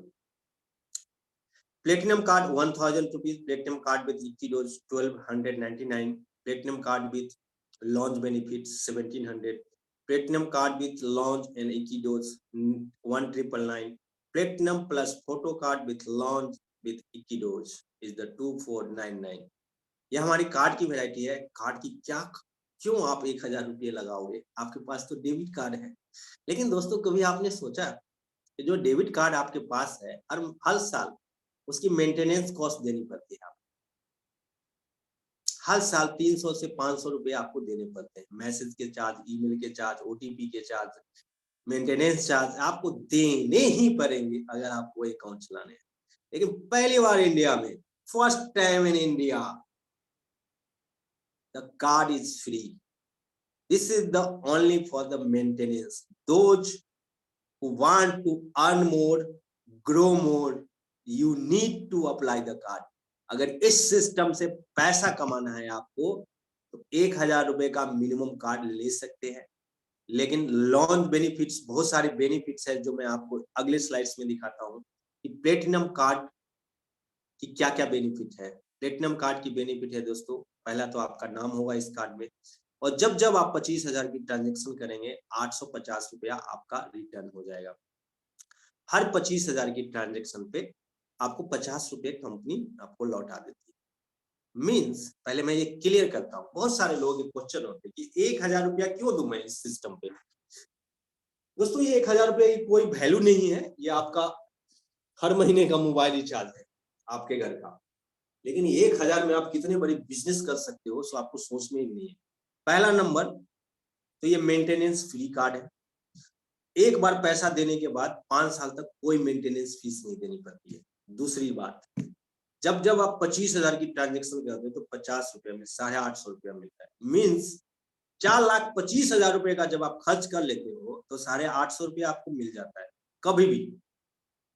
Platinum card 1000 rupees, platinum card with Equi dose 1299, platinum card with launch benefits 1700, platinum card with launch and Equi dose 1999, platinum plus photo card with launch with Equi dose is the 2499। यह हमारी card की variety है। Card की क्यों आप 1000 रुपये लगाओगे? आपके पास तो डेबिट कार्ड है। लेकिन दोस्तों, कभी आपने सोचा कि जो डेबिट कार्ड आपके पास है, हर साल उसकी मेंटेनेंस कॉस्ट देनी पड़ती है आपको। हर साल 300 से 500 रुपए आपको देने पड़ते हैं। मैसेज के चार्ज, ईमेल के चार्ज, ओटीपी के चार्ज, मेंटेनेंस चार्ज आपको देने ही पड़ेंगे अगर आपको अकाउंट चलाने हैं। लेकिन पहली बार इंडिया में, first time in India, the card is free. This is the only for the maintenance. Those who want to earn more, grow more, you need to apply the card। अगर इस system से पैसा कमाना है आपको तो 1000 रुपए का मिनिमम कार्ड ले सकते हैं। लेकिन लॉन्च बेनिफिट्स, बहुत सारे बेनिफिट्स है जो मैं आपको अगले स्लाइड्स में दिखाता हूँ कि प्लेटिनम कार्ड की क्या क्या बेनिफिट है। प्लेटिनम कार्ड की बेनिफिट है दोस्तों, पहला तो आपका नाम होगा इस कार्ड में, और जब जब आप 25,000 की ट्रांजेक्शन करेंगे 850 रुपया आपका रिटर्न हो जाएगा। हर 25,000 की ट्रांजेक्शन पे आपको 50 रुपये कंपनी आपको लौटा देती है। मीन्स पहले मैं ये क्लियर करता हूँ, बहुत सारे लोग क्वेश्चन होते हैं कि 1000 रुपया क्यों दूं मैं इस सिस्टम पे। दोस्तों ये 1000 रुपये की कोई वैल्यू नहीं है, ये आपका हर महीने का मोबाइल रिचार्ज है आपके घर का। लेकिन 1000 में आप कितने बड़ी बिजनेस कर सकते हो सो आपको सोच में ही नहीं है। पहला नंबर तो ये मेंटेनेंस फ्री कार्ड है। एक बार पैसा देने के बाद 5 साल तक कोई मेंटेनेंस फीस नहीं देनी पड़ती है। दूसरी बात, जब जब आप 25,000 की ट्रांजेक्शन करते हो तो 50 रुपए में 850 रुपया मिलता है। मीन्स 4,25,000 रुपए का जब आप खर्च कर लेते हो तो 850 रुपया आपको मिल जाता है कभी भी।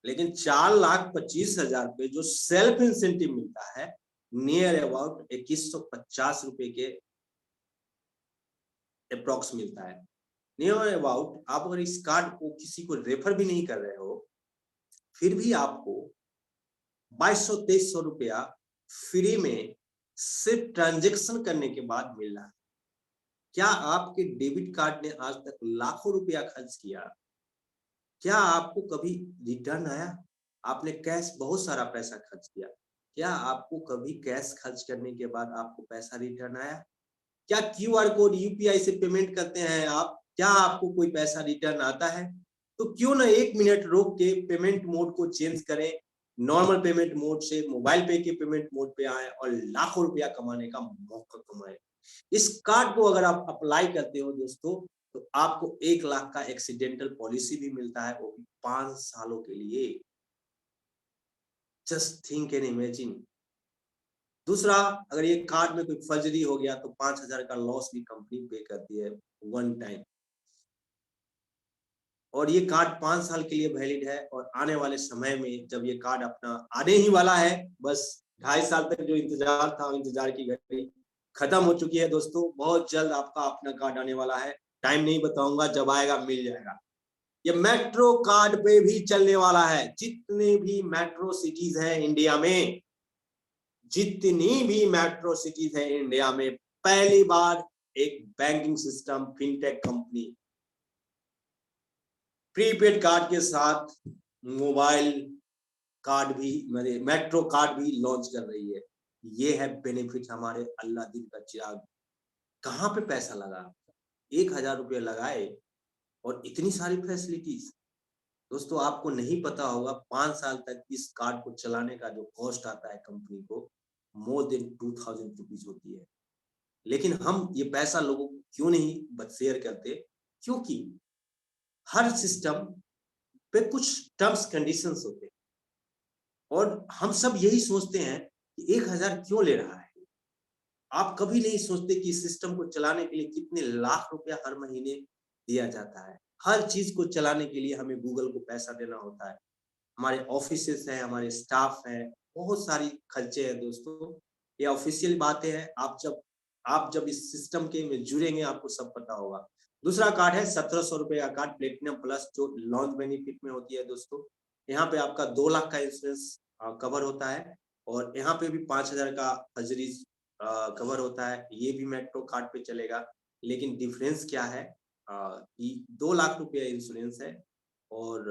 लेकिन 4,25,000 पे जो सेल्फ इंसेंटिव मिलता है नियर अबाउट 2150 रुपए के अप्रोक्स मिलता है। नियर अबाउट आप अगर इस कार्ड को किसी को रेफर भी नहीं कर रहे हो फिर भी आपको 2200-2300 रुपया फ्री में सिर्फ ट्रांजेक्शन करने के बाद मिल रहा है। क्या आपके डेबिट कार्ड ने आज तक लाखों रुपया खर्च किया? क्या आपको कभी रिटर्न आया? आपने कैश बहुत सारा पैसा खर्च किया, क्या आपको कभी कैश खर्च करने के बाद आपको पैसा रिटर्न आया? क्या क्यूआर कोड यूपीआई से पेमेंट करते हैं आप, क्या आपको कोई पैसा रिटर्न आता है? तो क्यों ना 1 मिनट रोक के पेमेंट मोड को चेंज करें, नॉर्मल पेमेंट मोड से मोबाइल पे के पेमेंट मोड पे आए और लाखों रुपया कमाने का मौका कमाए। इस कार्ड को अगर आप अप्लाई करते हो दोस्तों तो आपको 1 लाख का एक्सीडेंटल पॉलिसी भी मिलता है, वो भी 5 सालों के लिए। Just think and imagine. दूसरा, अगर ये कार्ड में कोई फर्जरी हो गया तो 5,000 का लॉस भी कंपनी पे करती है वन टाइम। और ये कार्ड 5 साल के लिए वैलिड है और आने वाले समय में जब ये कार्ड अपना आने ही वाला है, बस 2.5 साल तक जो इंतजार था, इंतजार की घड़ी खत्म हो चुकी है दोस्तों। बहुत जल्द आपका अपना कार्ड आने वाला है, टाइम नहीं बताऊंगा, जब आएगा मिल जाएगा। ये मेट्रो कार्ड पे भी चलने वाला है। जितने भी मेट्रो सिटीज हैं इंडिया में, जितनी भी मेट्रो सिटीज है इंडिया में, पहली बार एक banking system fintech company prepaid card के साथ मोबाइल कार्ड भी, मेट्रो कार्ड भी लॉन्च कर रही है। ये है बेनिफिट हमारे अल्लाह दिन का चिराग। कहाँ पे पैसा लगा? 1000 रुपये लगाए और इतनी सारी फैसिलिटीज। दोस्तों आपको नहीं पता होगा 5 साल तक इस कार्ड को चलाने का जो कॉस्ट आता है कंपनी को, मोर देन 2000 रुपीज होती है। लेकिन हम ये पैसा लोगों को क्यों नहीं शेयर करते? क्योंकि हर सिस्टम पे कुछ टर्म्स कंडीशंस होते हैं और हम सब यही सोचते हैं कि 1000 क्यों ले रहा है। आप कभी नहीं सोचते कि सिस्टम को चलाने के लिए कितने लाख रुपया हर महीने दिया जाता है। हर चीज को चलाने के लिए हमें गूगल को पैसा देना होता है, हमारे ऑफिसेस हैं, हमारे स्टाफ है, बहुत सारी खर्चे हैं दोस्तों। ये ऑफिशियल बातें हैं। आप जब इस सिस्टम के में जुड़ेंगे आपको सब पता होगा। दूसरा कार्ड है 1700 रुपए का कार्ड प्लेटिनम प्लस, जो लॉन्च बेनिफिट में होती है दोस्तों। यहाँ पे आपका 2 लाख का इंश्योरेंस कवर होता है और यहाँ पे भी 5000 का फर्जरीज कवर होता है। ये भी मेट्रो कार्ड पे चलेगा। लेकिन डिफरेंस क्या है कि 2 लाख रुपया इंश्योरेंस है और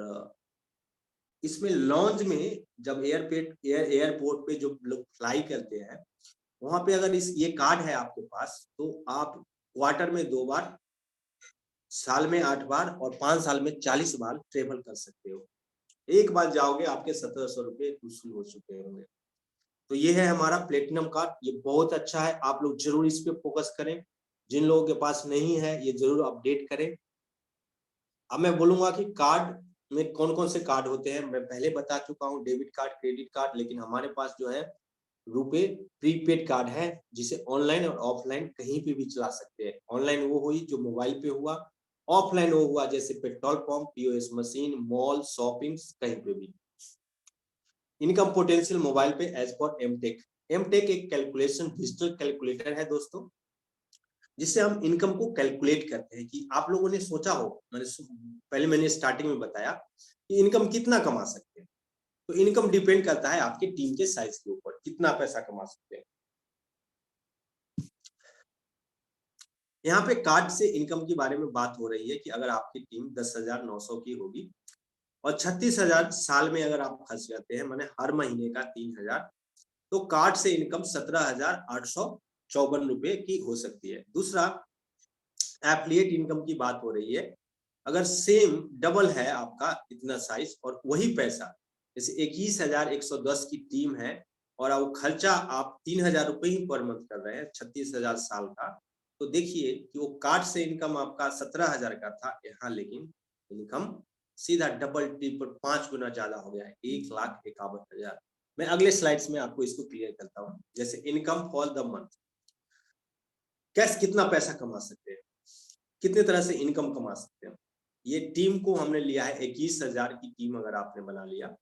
इसमें लॉन्च में जब एयरपोर्ट पे जो लोग फ्लाई करते हैं वहां पे अगर ये कार्ड है आपके पास तो आप क्वार्टर में 2 बार, साल में 8 बार और 5 साल में 40 बार ट्रेवल कर सकते हो। एक बार जाओगे आपके 1700 रुपये वसूल हो चुके होंगे। तो ये है हमारा प्लेटिनम कार्ड, ये बहुत अच्छा है, आप लोग जरूर इस पे फोकस करें। जिन लोगों के पास नहीं है ये जरूर अपडेट करें। अब मैं बोलूंगा कि कार्ड में कौन कौन से कार्ड होते हैं। मैं पहले बता चुका हूँ, डेबिट कार्ड, क्रेडिट कार्ड, लेकिन हमारे पास जो है रुपए प्रीपेड कार्ड है, जिसे ऑनलाइन और ऑफलाइन कहीं पे भी चला सकते हैं। ऑनलाइन वो हुई जो मोबाइल पे हुआ, ऑफलाइन वो हुआ जैसे petrol pump, POS machine, mall, shopping, कहीं पे भी। इनकम पोटेंशियल मोबाइल पे एज पर एमटेक। एमटेक एक कैलकुलेशन डिजिटल कैलकुलेटर है दोस्तों, जिससे हम इनकम को कैलकुलेट करते हैं। कि आप लोगों ने सोचा हो, मैंने स्टार्टिंग में बताया कि इनकम कितना कमा सकते हैं। तो इनकम डिपेंड करता है आपके टीम के साइज के ऊपर, कितना पैसा कमा सकते हैं। यहाँ पे कार्ड से इनकम के बारे में बात हो रही है कि अगर आपकी टीम 10,900 की होगी और 36,000 साल में अगर आप खर्च करते हैं, माने हर महीने का 3,000, तो कार्ड से इनकम 17,854 रुपए की हो सकती है। दूसरा, एफिलिएट इनकम की बात हो रही है। अगर सेम डबल है आपका इतना साइज और वही पैसा, जैसे 21,110 की टीम है और वो खर्चा आप 3,000 रुपए ही पर मंथ कर रहे हैं, 36,000 साल का, तो देखिए कि वो कार्ड से इनकम आपका 17,000 का था यहाँ, लेकिन इनकम सीधा डबल ट्रिपल 5 गुना ज्यादा हो गया है, 1,51,000। मैं अगले स्लाइड्स में आपको इसको क्लियर करता हूँ। जैसे इनकम फॉर द मंथ, कैसे कितना पैसा कमा सकते हैं, कितने तरह से इनकम कमा सकते हैं। ये टीम को हमने लिया है, 21,000 की टीम अगर आपने बना लिया,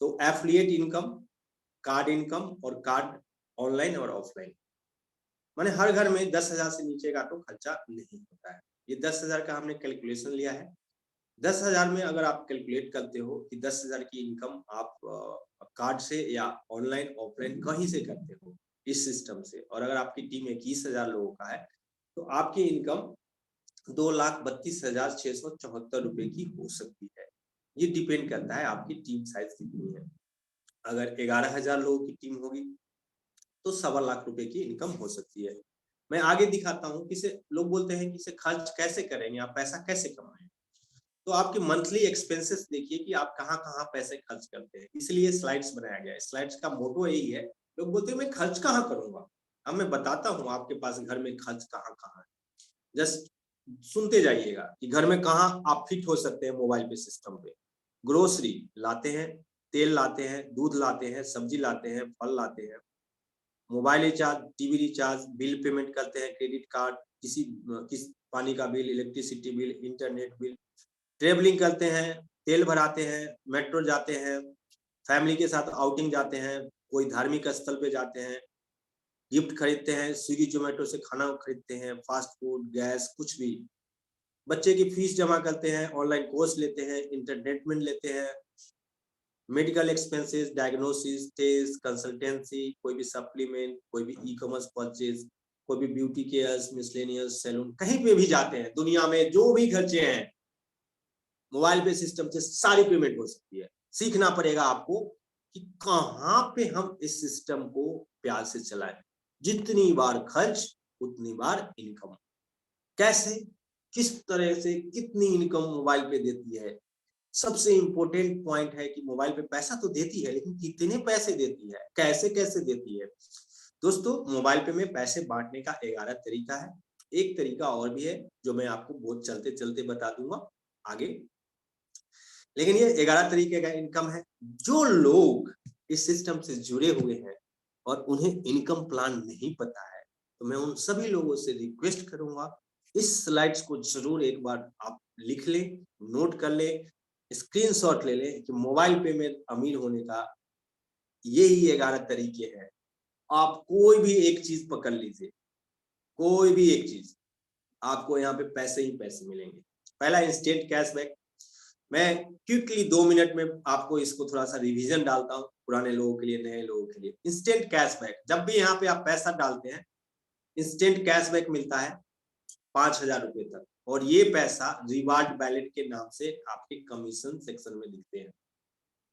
तो एफिलिएट इनकम, कार्ड इनकम और कार्ड ऑनलाइन और ऑफलाइन, माने हर घर में 10,000 से नीचे का तो खर्चा नहीं होता है। ये 10,000 का हमने कैलकुलेशन लिया है। 10,000 में अगर आप कैलकुलेट करते हो कि 10,000 की इनकम आप कार्ड से या ऑनलाइन ऑफलाइन कहीं से करते हो इस सिस्टम से, और अगर आपकी टीम 21,000 लोगों का है, तो आपकी इनकम 2,32,674 रुपए की हो सकती है। ये डिपेंड करता है आपकी टीम साइज कितनी है। अगर 11,000 लोगों की टीम होगी तो 1.25 रुपए की इनकम हो सकती है। मैं आगे दिखाता हूँ कि लोग बोलते हैं कि इसे खर्च कैसे करेंगे, आप पैसा कैसे कमाएं। तो आपके मंथली एक्सपेंसेस देखिए कि आप कहाँ कहाँ पैसे खर्च करते हैं, इसलिए स्लाइड्स बनाया गया है। स्लाइड्स का मोटो यही है। लोग बोलते हैं मैं खर्च कहाँ करूंगा, अब मैं बताता हूँ आपके पास घर में खर्च कहाँ कहाँ है। जस्ट सुनते जाइएगा कि घर में कहाँ आप फिट हो सकते हैं मोबाइल पे सिस्टम पे। ग्रोसरी लाते हैं, तेल लाते हैं, दूध लाते हैं, सब्जी लाते हैं, फल लाते हैं, mobile recharge, TV recharge, bill payment करते हैं, क्रेडिट कार्ड, किस पानी का bill, electricity bill, internet bill, travelling करते हैं, तेल भराते हैं, मेट्रो जाते हैं, फैमिली के साथ आउटिंग जाते हैं, कोई धार्मिक स्थल पे जाते हैं, गिफ्ट खरीदते हैं, स्विगी जोमेटो से खाना खरीदते हैं, फास्ट फूड, गैस, कुछ भी, बच्चे की फीस जमा करते हैं, ऑनलाइन कोर्स लेते हैं, इंटरनेटमेंट लेते हैं, medical expenses, diagnosis, test, consultancy, कोई भी सप्लीमेंट, कोई भी ई कॉमर्स परचेज, कोई भी ब्यूटी केयर्स, मिसलेनियस, सैलून, कहीं पे भी जाते हैं दुनिया में जो भी खर्चे हैं मोबाइल पे सिस्टम से सारी पेमेंट हो सकती है। सीखना पड़ेगा आपको कि कहाँ पे हम इस सिस्टम को प्यार से चलाएं। जितनी बार खर्च उतनी बार इनकम। कैसे, किस तरह से कितनी इनकम मोबाइल पे देती है। सबसे इंपॉर्टेंट पॉइंट है कि मोबाइल पे पैसा तो देती है, लेकिन कितने पैसे देती है, कैसे कैसे देती है। दोस्तों मोबाइल पे में पैसे बांटने का 11 तरीका है। एक तरीका और भी है जो मैं आपको बहुत चलते चलते बता दूंगा आगे, लेकिन ये 11 तरीके का इनकम है। जो लोग इस सिस्टम से जुड़े हुए हैं और उन्हें इनकम प्लान नहीं पता है, तो मैं उन सभी लोगों से रिक्वेस्ट करूंगा इस स्लाइड्स को जरूर एक बार आप लिख लें, नोट कर लें, स्क्रीनशॉट ले लें कि मोबाइल पे में अमीर होने का यही 11 तरीके हैं। आप कोई भी एक चीज पकड़ लीजिए, कोई भी एक चीज, आपको यहाँ पे पैसे ही पैसे मिलेंगे। पहला, इंस्टेंट कैशबैक। मैं क्विकली 2 मिनट में आपको इसको थोड़ा सा रिवीजन डालता हूँ, पुराने लोगों के लिए, नए लोगों के लिए। इंस्टेंट कैशबैक, जब भी यहाँ पे आप पैसा डालते हैं इंस्टेंट कैशबैक मिलता है 5,000 रुपए तक, और ये पैसा रिवार्ड वैलेट के नाम से आपके कमीशन सेक्शन में दिखते हैं।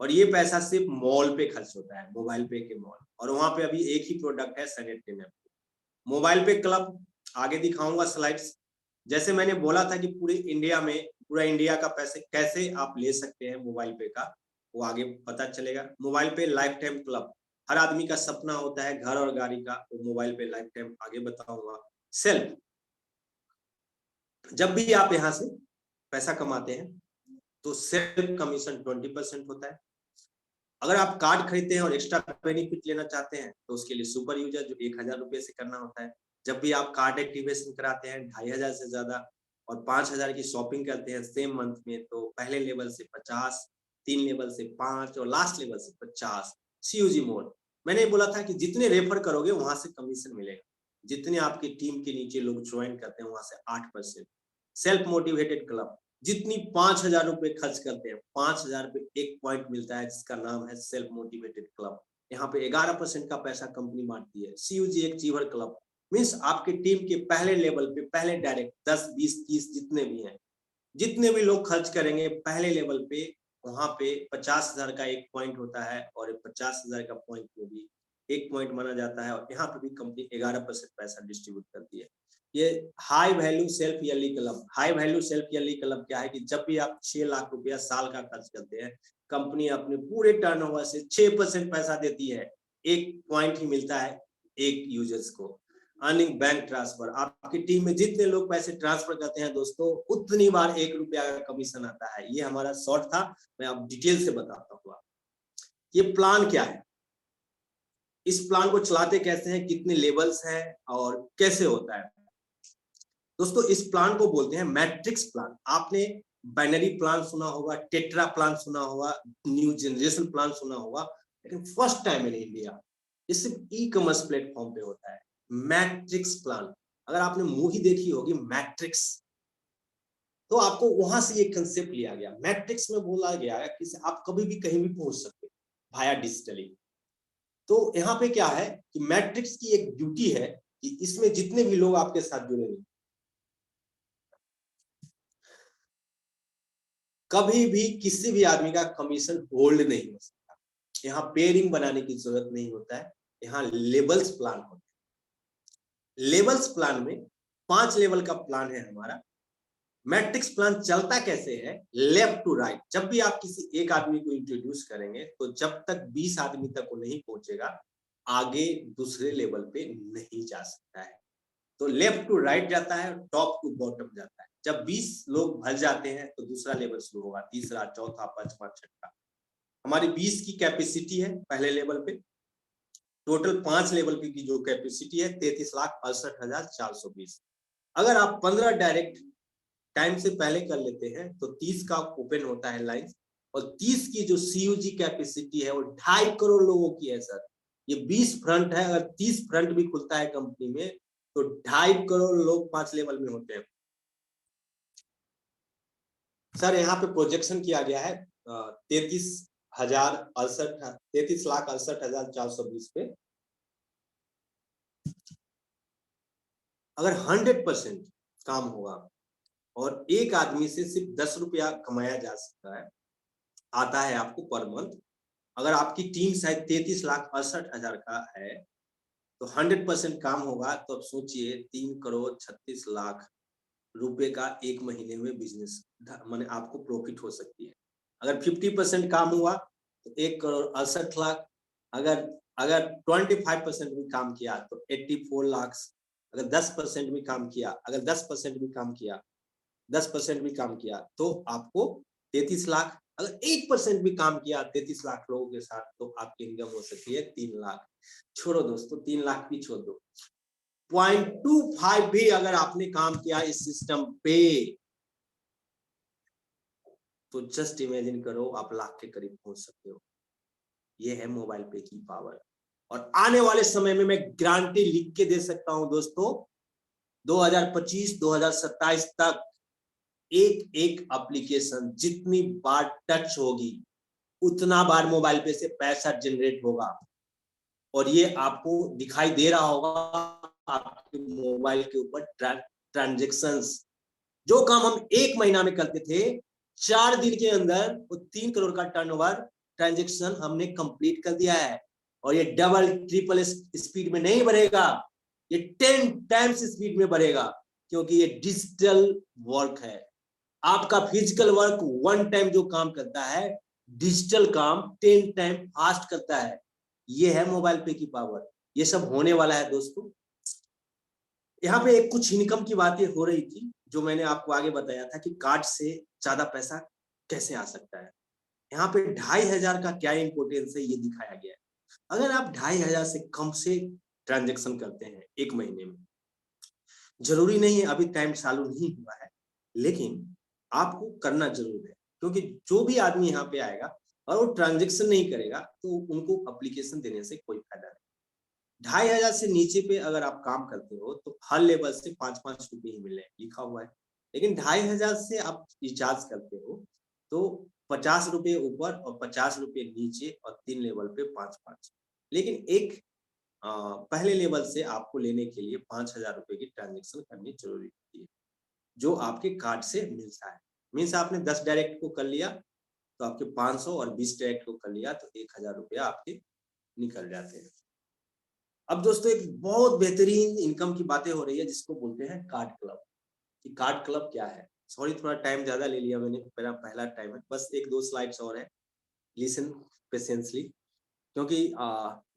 और ये पैसा सिर्फ मॉल पे खर्च होता है, मोबाइल पे के मॉल, और वहां पे अभी एक ही प्रोडक्ट है, सैनिटरी नैपकिन। मोबाइल पे क्लब आगे दिखाऊंगा स्लाइड्स। जैसे मैंने बोला था कि पूरे इंडिया में, पूरा इंडिया का पैसे कैसे आप ले सकते हैं मोबाइल पे का, वो आगे पता चलेगा। मोबाइल पे लाइफ टाइम क्लब, हर आदमी का सपना होता है घर और गाड़ी का, वो मोबाइल पे लाइफ टाइम आगे बताऊंगा। सेल्फ, जब भी आप यहाँ से पैसा कमाते हैं तो सेल्फ कमीशन 20% होता है। अगर आप कार्ड खरीदते हैं और एक्स्ट्रा बेनिफिट लेना चाहते हैं तो उसके लिए सुपर यूजर जो 1000 रुपये से करना होता है। जब भी आप कार्ड एक्टिवेशन कराते हैं 2500 से ज्यादा और 5000 की शॉपिंग करते हैं सेम मंथ में, तो पहले लेवल से 50, 3 लेवल से 5 और लास्ट लेवल से 50 CUG मोड। मैंने बोला था कि जितने रेफर करोगे वहां से कमीशन मिलेगा, जितने आपकी टीम के नीचे लोग ज्वाइन करते हैं वहां से 8%। सेल्फ मोटिवेटेड क्लब, जितनी 5000 रुपए खर्च करते हैं 5000 पे एक पॉइंट मिलता है जिसका नाम है सेल्फ मोटिवेटेड क्लब। यहाँ पे 11% का पैसा कंपनी बांटती है। CUG अचीवर क्लब मीन्स आपके टीम के पहले लेवल पे पहले डायरेक्ट 10, 20, 30 जितने भी हैं, जितने भी लोग खर्च करेंगे पहले लेवल पे, वहां पे 50,000 का एक पॉइंट होता है और 50,000 का पॉइंट में भी एक पॉइंट माना जाता है और यहाँ पे भी कंपनी 11% पैसा डिस्ट्रीब्यूट करती है। ये high value self yearly club. High value self yearly club क्या है कि जब भी आप 6 लाख रुपया साल का खर्च करते हैं, कंपनी अपने पूरे टर्नओवर से 6% पैसा देती है, एक पॉइंट ही मिलता है एक यूजर्स को। अर्निंग बैंक ट्रांसफर, आपकी टीम में जितने लोग पैसे ट्रांसफर करते हैं दोस्तों उतनी बार 1 रुपया का कमीशन आता है। ये हमारा शॉर्ट था, मैं अब डिटेल से बताता हूँ। ये प्लान क्या है, इस प्लान को चलाते कैसे हैं, कितने लेवल्स हैं और कैसे होता है दोस्तों। इस प्लान को बोलते हैं मैट्रिक्स प्लान। आपने बाइनरी प्लान सुना होगा, टेट्रा प्लान सुना होगा, न्यू जनरेशन प्लान सुना होगा, लेकिन फर्स्ट टाइम इन इंडिया ये सिर्फ ई कॉमर्स प्लेटफॉर्म पे होता है मैट्रिक्स प्लान। अगर आपने मूवी देखी होगी मैट्रिक्स, तो आपको वहां से ये कंसेप्ट लिया गया। मैट्रिक्स में बोला गया है कि आप कभी भी कहीं भी पहुंच सकते भाया डिजिटली। तो यहाँ पे क्या है कि मैट्रिक्स की एक ड्यूटी है कि इसमें जितने भी लोग आपके साथ जुड़ेंगे कभी भी किसी भी आदमी का कमीशन होल्ड नहीं हो सकता। यहाँ पेयरिंग बनाने की जरूरत नहीं होता है, यहाँ लेवल्स प्लान होता है। लेवल्स प्लान में 5 लेवल का प्लान है हमारा। मैट्रिक्स प्लान चलता कैसे है, लेफ्ट टू राइट। जब भी आप किसी एक आदमी को इंट्रोड्यूस करेंगे तो जब तक 20 आदमी तक वो नहीं पहुंचेगा आगे दूसरे लेवल पे नहीं जा सकता है। तो लेफ्ट टू राइट जाता है, टॉप टू बॉटम जाता है। जब 20 लोग भर जाते हैं तो दूसरा लेवल शुरू होगा, तीसरा, चौथा, पांचवा, छठा। हमारी 20 की कैपेसिटी है पहले लेवल पे। टोटल 5 लेवल की जो कैपेसिटी है 33,68,420। अगर आप 15 डायरेक्ट टाइम से पहले कर लेते हैं तो 30 का ओपन होता है लाइन, और 30 की जो CUG कैपेसिटी है वो 2.5 करोड़ लोगों की है सर। ये 20 फ्रंट है, अगर 30 फ्रंट भी खुलता है कंपनी में तो 2.5 करोड़ लोग 5 लेवल में होते हैं। सर यहाँ पे प्रोजेक्शन किया गया है 33,68,420 पे। अगर 100% काम होगा और एक आदमी से सिर्फ 10 रुपया कमाया जा सकता है, आता है आपको पर मंथ। अगर आपकी टीम शायद 33,68,000 का है तो 100% काम होगा तो अब सोचिए 3,36,00,000 रुपए का एक महीने में बिजनेस माने आपको प्रॉफिट हो सकती है। अगर 50% काम हुआ तो 1,68,00,000। अगर अगर 25% भी काम किया तो 84 लाख। अगर 10% भी काम किया, अगर 10% भी काम किया, 10% भी काम किया तो आपको 33 लाख। अगर 1% भी काम किया 33 लाख लोगों के साथ तो आपकी इनकम हो सकती है 3 लाख। छोड़ो दोस्तों, 3 लाख भी छोड़ दो, 0.25 भी अगर आपने काम किया इस सिस्टम पे तो जस्ट इमेजिन करो आप लाख के करीब पहुंच सकते हो। ये है मोबाइल पे की पावर। और आने वाले समय में मैं गारंटी लिख के दे सकता हूं दोस्तों, 2025-2027 तक एक एक एप्लीकेशन जितनी बार टच होगी उतना बार मोबाइल पे से पैसा जनरेट होगा। और ये आपको दिखाई दे रहा होगा आपके मोबाइल के ऊपर ट्रांजैक्शंस। जो काम हम 1 महीना में करते थे 4 दिन के अंदर वो 3 करोड़ का टर्नओवर ट्रांजैक्शन हमने कंप्लीट कर दिया है। और ये डबल ट्रिपल स्पीड में नहीं बढ़ेगा, ये 10 टाइम्स स्पीड में बढ़ेगा, क्योंकि ये डिजिटल वर्क है। आपका फिजिकल वर्क 1 टाइम जो काम करता है, डिजिटल काम 10 टाइम फास्ट करता है। ये है मोबाइल पे की पावर, ये सब होने वाला है दोस्तों। यहाँ पे एक कुछ इनकम की बातें हो रही थी, जो मैंने आपको आगे बताया था कि कार्ड से ज्यादा पैसा कैसे आ सकता है। यहाँ पे 2500 का क्या इम्पोर्टेंस है ये दिखाया गया है। अगर आप 2500 से कम से ट्रांजेक्शन करते हैं एक महीने में, जरूरी नहीं है अभी टाइम चालू नहीं हुआ है, लेकिन आपको करना जरूर है, क्योंकि जो भी आदमी यहाँ पे आएगा और वो ट्रांजेक्शन नहीं करेगा तो उनको एप्लीकेशन देने से कोई फायदा नहीं। 2500 से नीचे पे अगर आप काम करते हो तो हर लेवल से 5-5 रुपए ही मिले लिखा हुआ है, लेकिन 2500 से आप रिचार्ज करते हो तो 50 रुपए ऊपर और 50 रुपए नीचे और 3 लेवल पे 5-5। लेकिन एक पहले लेवल से आपको लेने के लिए 5000 रुपए की ट्रांजेक्शन करनी जरूरी होती है, जो आपके कार्ड से मिलता है। मीन्स आपने 10 डायरेक्ट को कर लिया तो आपके 500 और 20 डायरेक्ट को कर लिया तो 1000 रुपया आपके निकल जाते हैं। अब दोस्तों एक बहुत बेहतरीन इनकम की बातें हो रही है जिसको बोलते हैं कार्ड क्लब। कि कार्ड क्लब क्या है? सॉरी थोड़ा टाइम ज्यादा ले लिया मैंने, मेरा पहला टाइम है, बस 1-2 स्लाइड्स और है, लिसन पेशेंसली। क्योंकि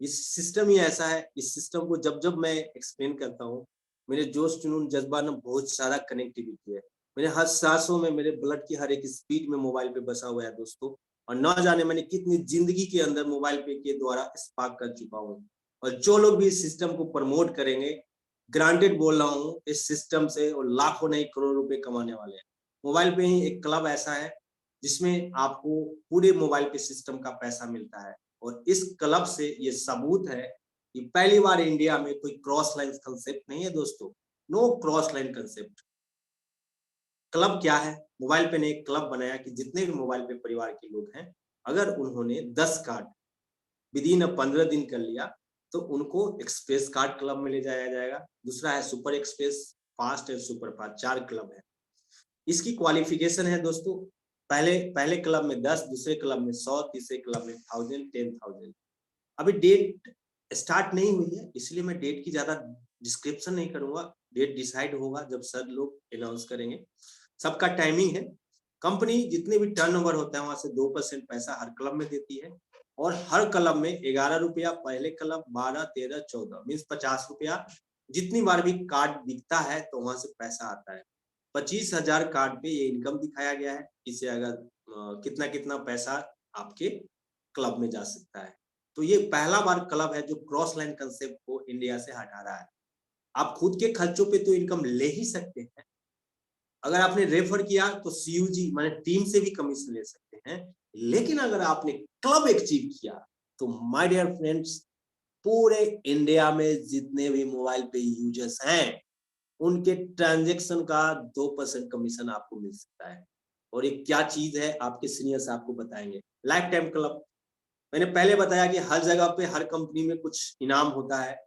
इस सिस्टम ही ऐसा है, इस सिस्टम को जब जब मैं एक्सप्लेन करता हूँ, मेरे जोश जुनून जज्बा में बहुत सारा कनेक्टिविटी है। मेरे हर सांसों में, मेरे ब्लड की हर एक स्पीड में मोबाइल पे बसा हुआ है दोस्तों, और न जाने मैंने कितनी जिंदगी के अंदर मोबाइल पे के द्वारा स्पार्क कर चुका हूँ। और जो लोग भी इस सिस्टम को प्रमोट करेंगे, ग्रांटेड बोल रहा हूँ, इस सिस्टम से वो लाखों नहीं करोड़ रुपए कमाने वाले हैं। मोबाइल पे ही एक क्लब ऐसा है जिसमें आपको पूरे मोबाइल पे सिस्टम का पैसा मिलता है, और इस क्लब से ये सबूत है कि पहली बार इंडिया में कोई क्रॉस लाइन कंसेप्ट नहीं है दोस्तों। No cross line concept. Club क्या है? मोबाइल पे ने एक क्लब बनाया कि जितने भी मोबाइल पे परिवार के लोग हैं, अगर उन्होंने 10 कार्ड विद इन 15 दिन कर लिया तो उनको एक्सप्रेस कार्ड क्लब में ले जाया जाएगा। दूसरा है सुपर एक्सप्रेस, फास्ट और सुपर फास्ट, 4 क्लब है। इसकी क्वालिफिकेशन है दोस्तों, पहले पहले क्लब में 10, दूसरे क्लब में 100, तीसरे क्लब में 1000, 10,000। अभी डेट स्टार्ट नहीं हुई है, इसलिए मैं डेट की ज्यादा डिस्क्रिप्शन नहीं करूंगा। डेट डिसाइड होगा जब सर लोग अनाउंस करेंगे। सबका टाइमिंग है। कंपनी जितने भी टर्नओवर होता है वहां से 2% पैसा हर क्लब में देती है, और हर क्लब में 11 रुपया, पहले क्लब 12, 13, 14 मीन्स 50 रुपया। जितनी बार भी कार्ड बिकता है तो वहां से पैसा आता है। 25,000 कार्ड पे ये इनकम दिखाया गया है। इसे अगर कितना कितना पैसा आपके क्लब में जा सकता है। तो ये पहला बार क्लब है जो क्रॉस लाइन कंसेप्ट को इंडिया से हटा रहा है। आप खुद के खर्चों पे तो इनकम ले ही सकते हैं, अगर आपने रेफर किया तो सीयूजी माने टीम से भी कमीशन ले सकते हैं, लेकिन अगर आपने क्लब अचीव किया तो माय डियर फ्रेंड्स, पूरे इंडिया में जितने भी मोबाइल पे यूजर्स हैं उनके ट्रांजेक्शन का 2% कमीशन आपको मिल सकता है। और ये क्या चीज है आपके सीनियर्स आपको बताएंगे। लाइफ टाइम क्लब, मैंने पहले बताया कि हर जगह पे हर कंपनी में कुछ इनाम होता है।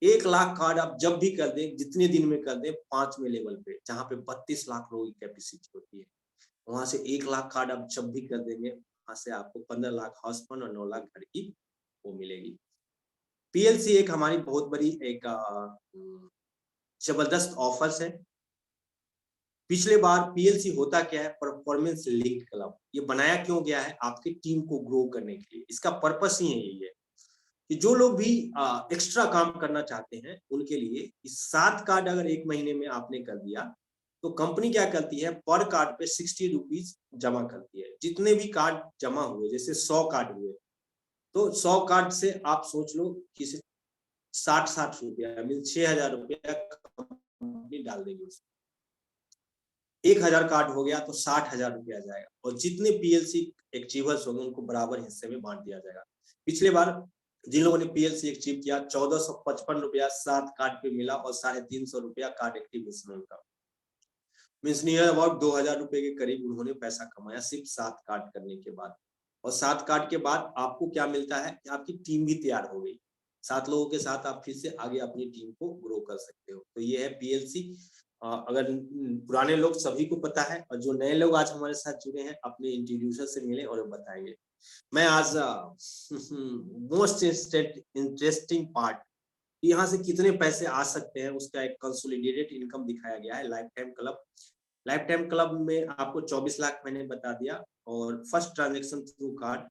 1 लाख कार्ड आप जब भी कर दें, जितने दिन में कर दें, 5वें लेवल पे जहाँ पे 32 लाख लोगों की कैपेसिटी होती है, वहां से 1 लाख कार्ड आप जब भी कर देंगे, वहां से आपको 15 लाख हाउस फंड और 9 लाख घर की वो मिलेगी। पीएलसी एक हमारी बहुत बड़ी एक जबरदस्त ऑफर्स है। पिछले बार पीएलसी होता क्या है? Performance linked club. ये बनाया क्यों गया है? आपकी टीम को ग्रो करने के लिए। इसका पर्पस ही यही है कि जो लोग भी एक्स्ट्रा काम करना चाहते हैं उनके लिए इस 7 कार्ड अगर एक महीने में आपने कर दिया तो कंपनी क्या करती है, पर कार्ड पे 60 रुपीज जमा करती है। जितने भी कार्ड जमा हुए, जैसे 100 कार्ड हुए तो 100 कार्ड से आप सोच लो कि 60-60 रुपया मीन 6,000 रुपया कंपनी डाल देगी उसमें। 1,000 कार्ड हो गया तो 60,000 रुपया जाएगा, और जितने पीएलसी अचीवर्स होंगे उनको बराबर हिस्से में बांट दिया जाएगा। पिछले बार जिन लोगों ने पीएलसी अचीव किया 1455 रुपया 7 कार्ड पे मिला, और 350 रुपया कार्ड एक्टिवेशन का मीन्स नियर अबाउट 2,000 रुपए के करीब उन्होंने पैसा कमाया सिर्फ 7 कार्ड करने के बाद। और 7 कार्ड के बाद आपको क्या मिलता है कि आपकी टीम भी तैयार हो गई। 7 लोगों के साथ आप फिर से आगे अपनी टीम को ग्रो कर सकते हो। तो ये है पीएलसी। अगर पुराने लोग सभी को पता है, और जो नए लोग आज हमारे साथ जुड़े हैं अपने इंट्रोड्यूसर से मिले और बताएंगे। मैं आज मोस्ट इंटरेस्टिंग पार्ट, यहाँ से कितने पैसे आ सकते हैं उसका एक कंसोलिडेटेड इनकम दिखाया गया है। Life time club, life time club में आपको 24 लाख मैंने बता दिया, और फर्स्ट ट्रांजेक्शन थ्रू कार्ड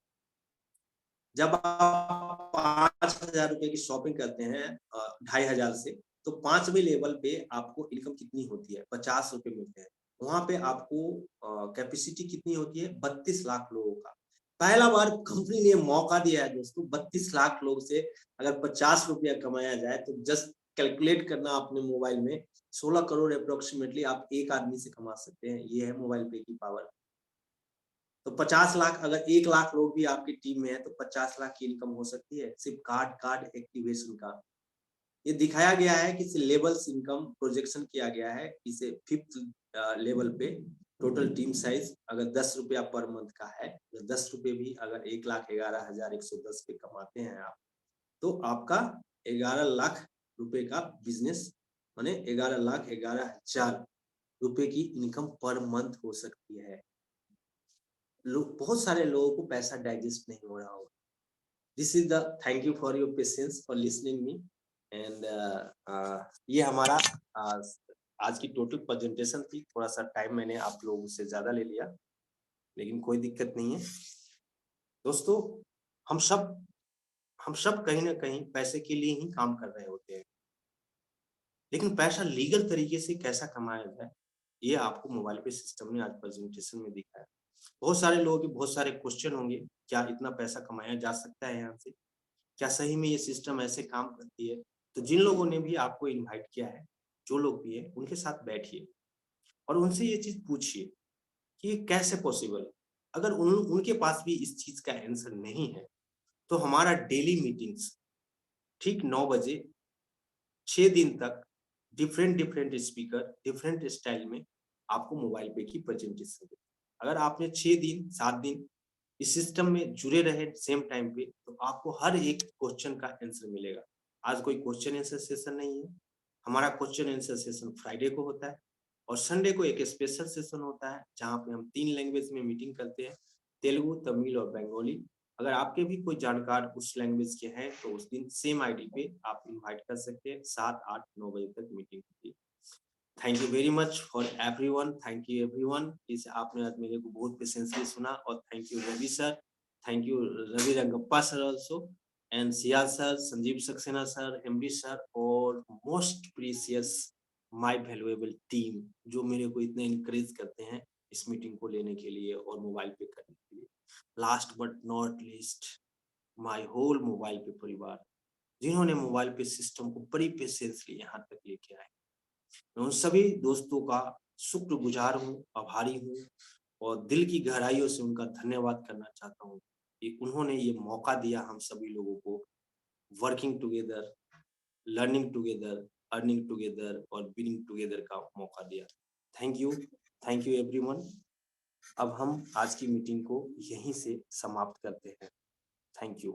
जब आप 5,000 रुपए की शॉपिंग करते हैं 2,500 से, तो 5वें लेवल पे आपको इनकम कितनी होती है? 50 रुपए मिलते हैं। वहाँ पे आपको कैपेसिटी कितनी होती है? 32 लाख लोगों का। पहला बार कंपनी ने मौका दिया है दोस्तों, 32 लाख लोग से अगर 50 रुपया कमाया जाए, तो जस्ट कैलकुलेट करना अपने मोबाइल में, 16 करोड़ एप्रोक्सिमेटली आप एक आदमी से कमा सकते हैं। ये है मोबाइल पे की पावर। तो 50 लाख, अगर 1 लाख लोग भी आपकी टीम में है, तो 50 लाख की इनकम हो सकती है सिर्फ कार्ड एक्टिवेशन का। ये दिखाया गया है कि इसे लेवल्स इनकम प्रोजेक्शन किया गया है, इसे 5th लेवल पे टोटल टीम साइज अगर 10 रुपया पर मंथ का है, तो 10 रुपए भी अगर 1,11,110 पे कमाते हैं आप, तो आपका 11 लाख रुपए का बिजनेस, माने 11,11,000 रुपए की इनकम पर मंथ हो सकती है। लोग, बहुत सारे लोगों को पैसा डाइजेस्ट नहीं हो रहा होगा। This is the thank you for your patience for listening me and ये हमारा आज की टोटल प्रेजेंटेशन थी। थोड़ा सा टाइम मैंने आप लोगों से ज्यादा ले लिया, लेकिन कोई दिक्कत नहीं है दोस्तों। हम सब हम सब कहीं ना कहीं पैसे के लिए ही काम कर रहे होते हैं, लेकिन पैसा लीगल तरीके से कैसा कमाया जाए, ये आपको मोबाइल पे सिस्टम ने आज प्रेजेंटेशन में दिखाया। बहुत सारे लोगों के बहुत सारे क्वेश्चन होंगे, क्या इतना पैसा कमाया जा सकता है यहाँ से? क्या सही में ये सिस्टम ऐसे काम करती है? तो जिन लोगों ने भी आपको इनवाइट किया है, जो लोग भी हैं, उनके साथ बैठिए और उनसे ये चीज़ पूछिए कि ये कैसे पॉसिबल है? अगर उनके पास भी इस चीज़ का आंसर नहीं है, तो हमारा डेली मीटिंग्स ठीक 9 बजे 6 दिन तक डिफरेंट स्पीकर, डिफरेंट स्टाइल में आपको मोबाइल पे की प्रेजेंटेशन दें। अगर आपने 6 दिन, 7 दिन इस सिस्टम में जुड़े रहे सेम टाइम पे, तो आपको हर एक क्वेश्चन का आंसर मिलेगा। आज कोई क्वेश्चन आंसर सेशन नहीं है। हमारा क्वेश्चन आंसर सेशन फ्राइडे को होता है और संडे को एक स्पेशल सेशन होता है, जहाँ पे हम 3 लैंग्वेज में मीटिंग करते हैं, तेलुगु, तमिल और बंगाली। अगर आपके भी कोई जानकार उस लैंग्वेज के हैं, तो उस दिन सेम आईडी पे आप इनवाइट कर सकते हैं। 7, 8, 9 बजे तक मीटिंग होती है। Thank you very much for everyone, thank you everyone. इस आपने आज मेरे को बहुत पेशेंसली सुना, और thank you Ravi sir, thank you Ravi Rangappa sir also, and सियाज sir, Sanjeev Saxena sir, MD sir, और most precious my valuable team, जो मेरे को इतने इनकरेज करते हैं इस मीटिंग को लेने के लिए और मोबाइल पे करने के लिए। Last but not least, my whole Mobile Pay परिवार, जिन्होंने मोबाइल पे सिस्टम को बड़ी पेशेंसली यहाँ तक लेके आए। मैं उन सभी दोस्तों का शुक्रगुजार हूँ, आभारी हूँ, और दिल की गहराइयों से उनका धन्यवाद करना चाहता हूँ कि उन्होंने ये मौका दिया हम सभी लोगों को, working together, learning together, earning together और विनिंग टुगेदर का मौका दिया। Thank you everyone. अब हम आज की मीटिंग को यहीं से समाप्त करते हैं। Thank you.